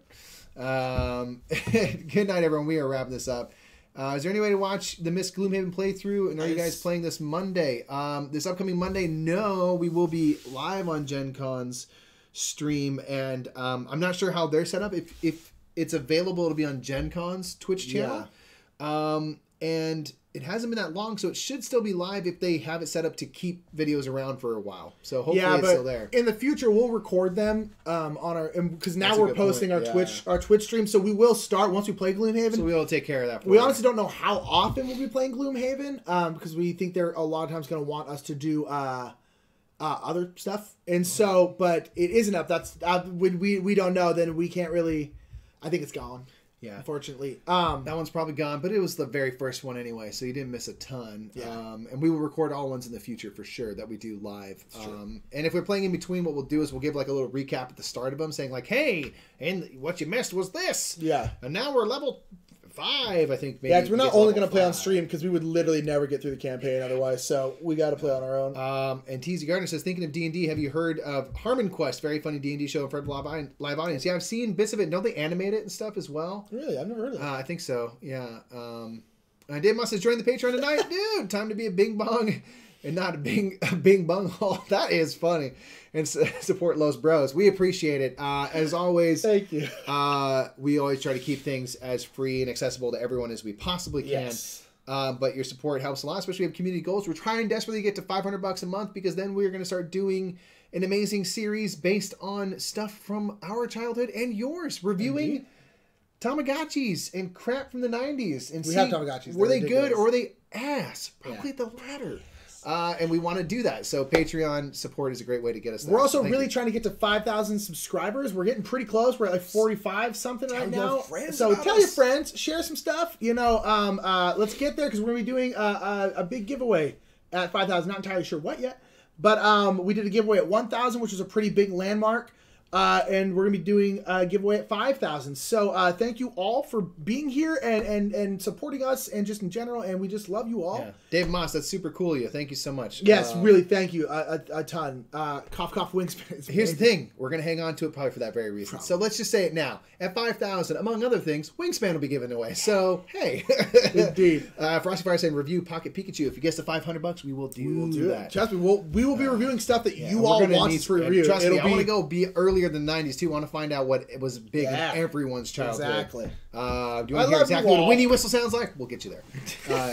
Good night, everyone. We are wrapping this up. Is there any way to watch the Miss Gloomhaven playthrough? And are you guys playing this Monday? This upcoming Monday? No, we will be live on Gen Con's stream, and I'm not sure how they're set up. If it's available to be on Gen Con's Twitch channel. And it hasn't been that long, so it should still be live if they have it set up to keep videos around for a while. So hopefully it's still there. In the future, we'll record them on our, because now That's a we're good posting point, our Twitch stream. So we will start once we play Gloomhaven. So we'll take care of that for We you. honestly don't know how often we'll be playing Gloomhaven, because we think they're a lot of times going to want us to do other stuff, and so, but it isn't up. That's when we don't know, then we can't really. I think it's gone. Yeah. Unfortunately. That one's probably gone, but it was the very first one anyway, so you didn't miss a ton. Yeah. And we will record all ones in the future for sure that we do live. And if we're playing in between, what we'll do is we'll give like a little recap at the start of them, saying like, hey, and what you missed was this. Yeah. And now we're level 5, I think. Maybe. Yeah, because we're not Get to only level going to play on 5. stream, because we would literally never get through the campaign otherwise, so we got to play on our own. And TZ Gardner says, thinking of D&D, have you heard of Harmon Quest? Very funny D&D show in front of live audience. Yeah, I've seen bits of it. Don't they animate it and stuff as well? Really? I've never heard of that. I think so, yeah. Dave Moss has joined the Patreon tonight. Dude, time to be a bing bong and not a bing bong hall. That is funny. And support Los Bros. We appreciate it. As always, Thank you. we always try to keep things as free and accessible to everyone as we possibly can. Yes. But your support helps a lot, especially with community goals. We're trying desperately to get to $500 a month, because then we're going to start doing an amazing series based on stuff from our childhood and yours, reviewing Tamagotchis and crap from the 90s. And We have Tamagotchis. Were They're they good ridiculous. or were they ass? Probably the latter. And we want to do that. So Patreon support is a great way to get us there. We're also Thank really you. trying to get to 5,000 subscribers. We're getting pretty close. We're at like 45 something right Tell your now. friends So about tell your us. friends, share some stuff. Let's get there, because we're going to be doing a big giveaway at 5,000. Not entirely sure what yet, but we did a giveaway at 1,000, which is a pretty big landmark. And we're going to be doing a giveaway at 5,000. So thank you all for being here and supporting us, and just in general. And we just love you all. Yeah. Dave Moss, that's super cool of you. Thank you so much. Yes, really, thank you a ton. Cough, cough, wingspan. Here's the thing. We're going to hang on to it probably for that very reason. So let's just say it now. At 5,000, among other things, Wingspan will be given away. So, hey. Indeed. Frosty Fire saying, review Pocket Pikachu. If you guess the $500, we will do that. Trust me, we will be reviewing stuff that Yeah, you and we're all gonna want need- us to and review. Trust me, It'll I want to go be earlier than the 90s, too. I want to find out what was big in everyone's childhood. Exactly. Do you want to love hear you exactly what a all. Winnie whistle sounds like? We'll get you there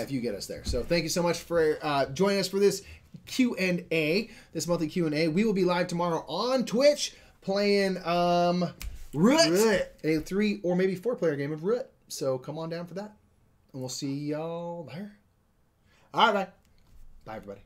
if you get us there. So thank you so much for joining us for this Q&A, this monthly Q&A. We will be live tomorrow on Twitch playing Root, a 3 or maybe 4-player game of Root. So come on down for that, and we'll see y'all there. All right, bye. Bye, everybody.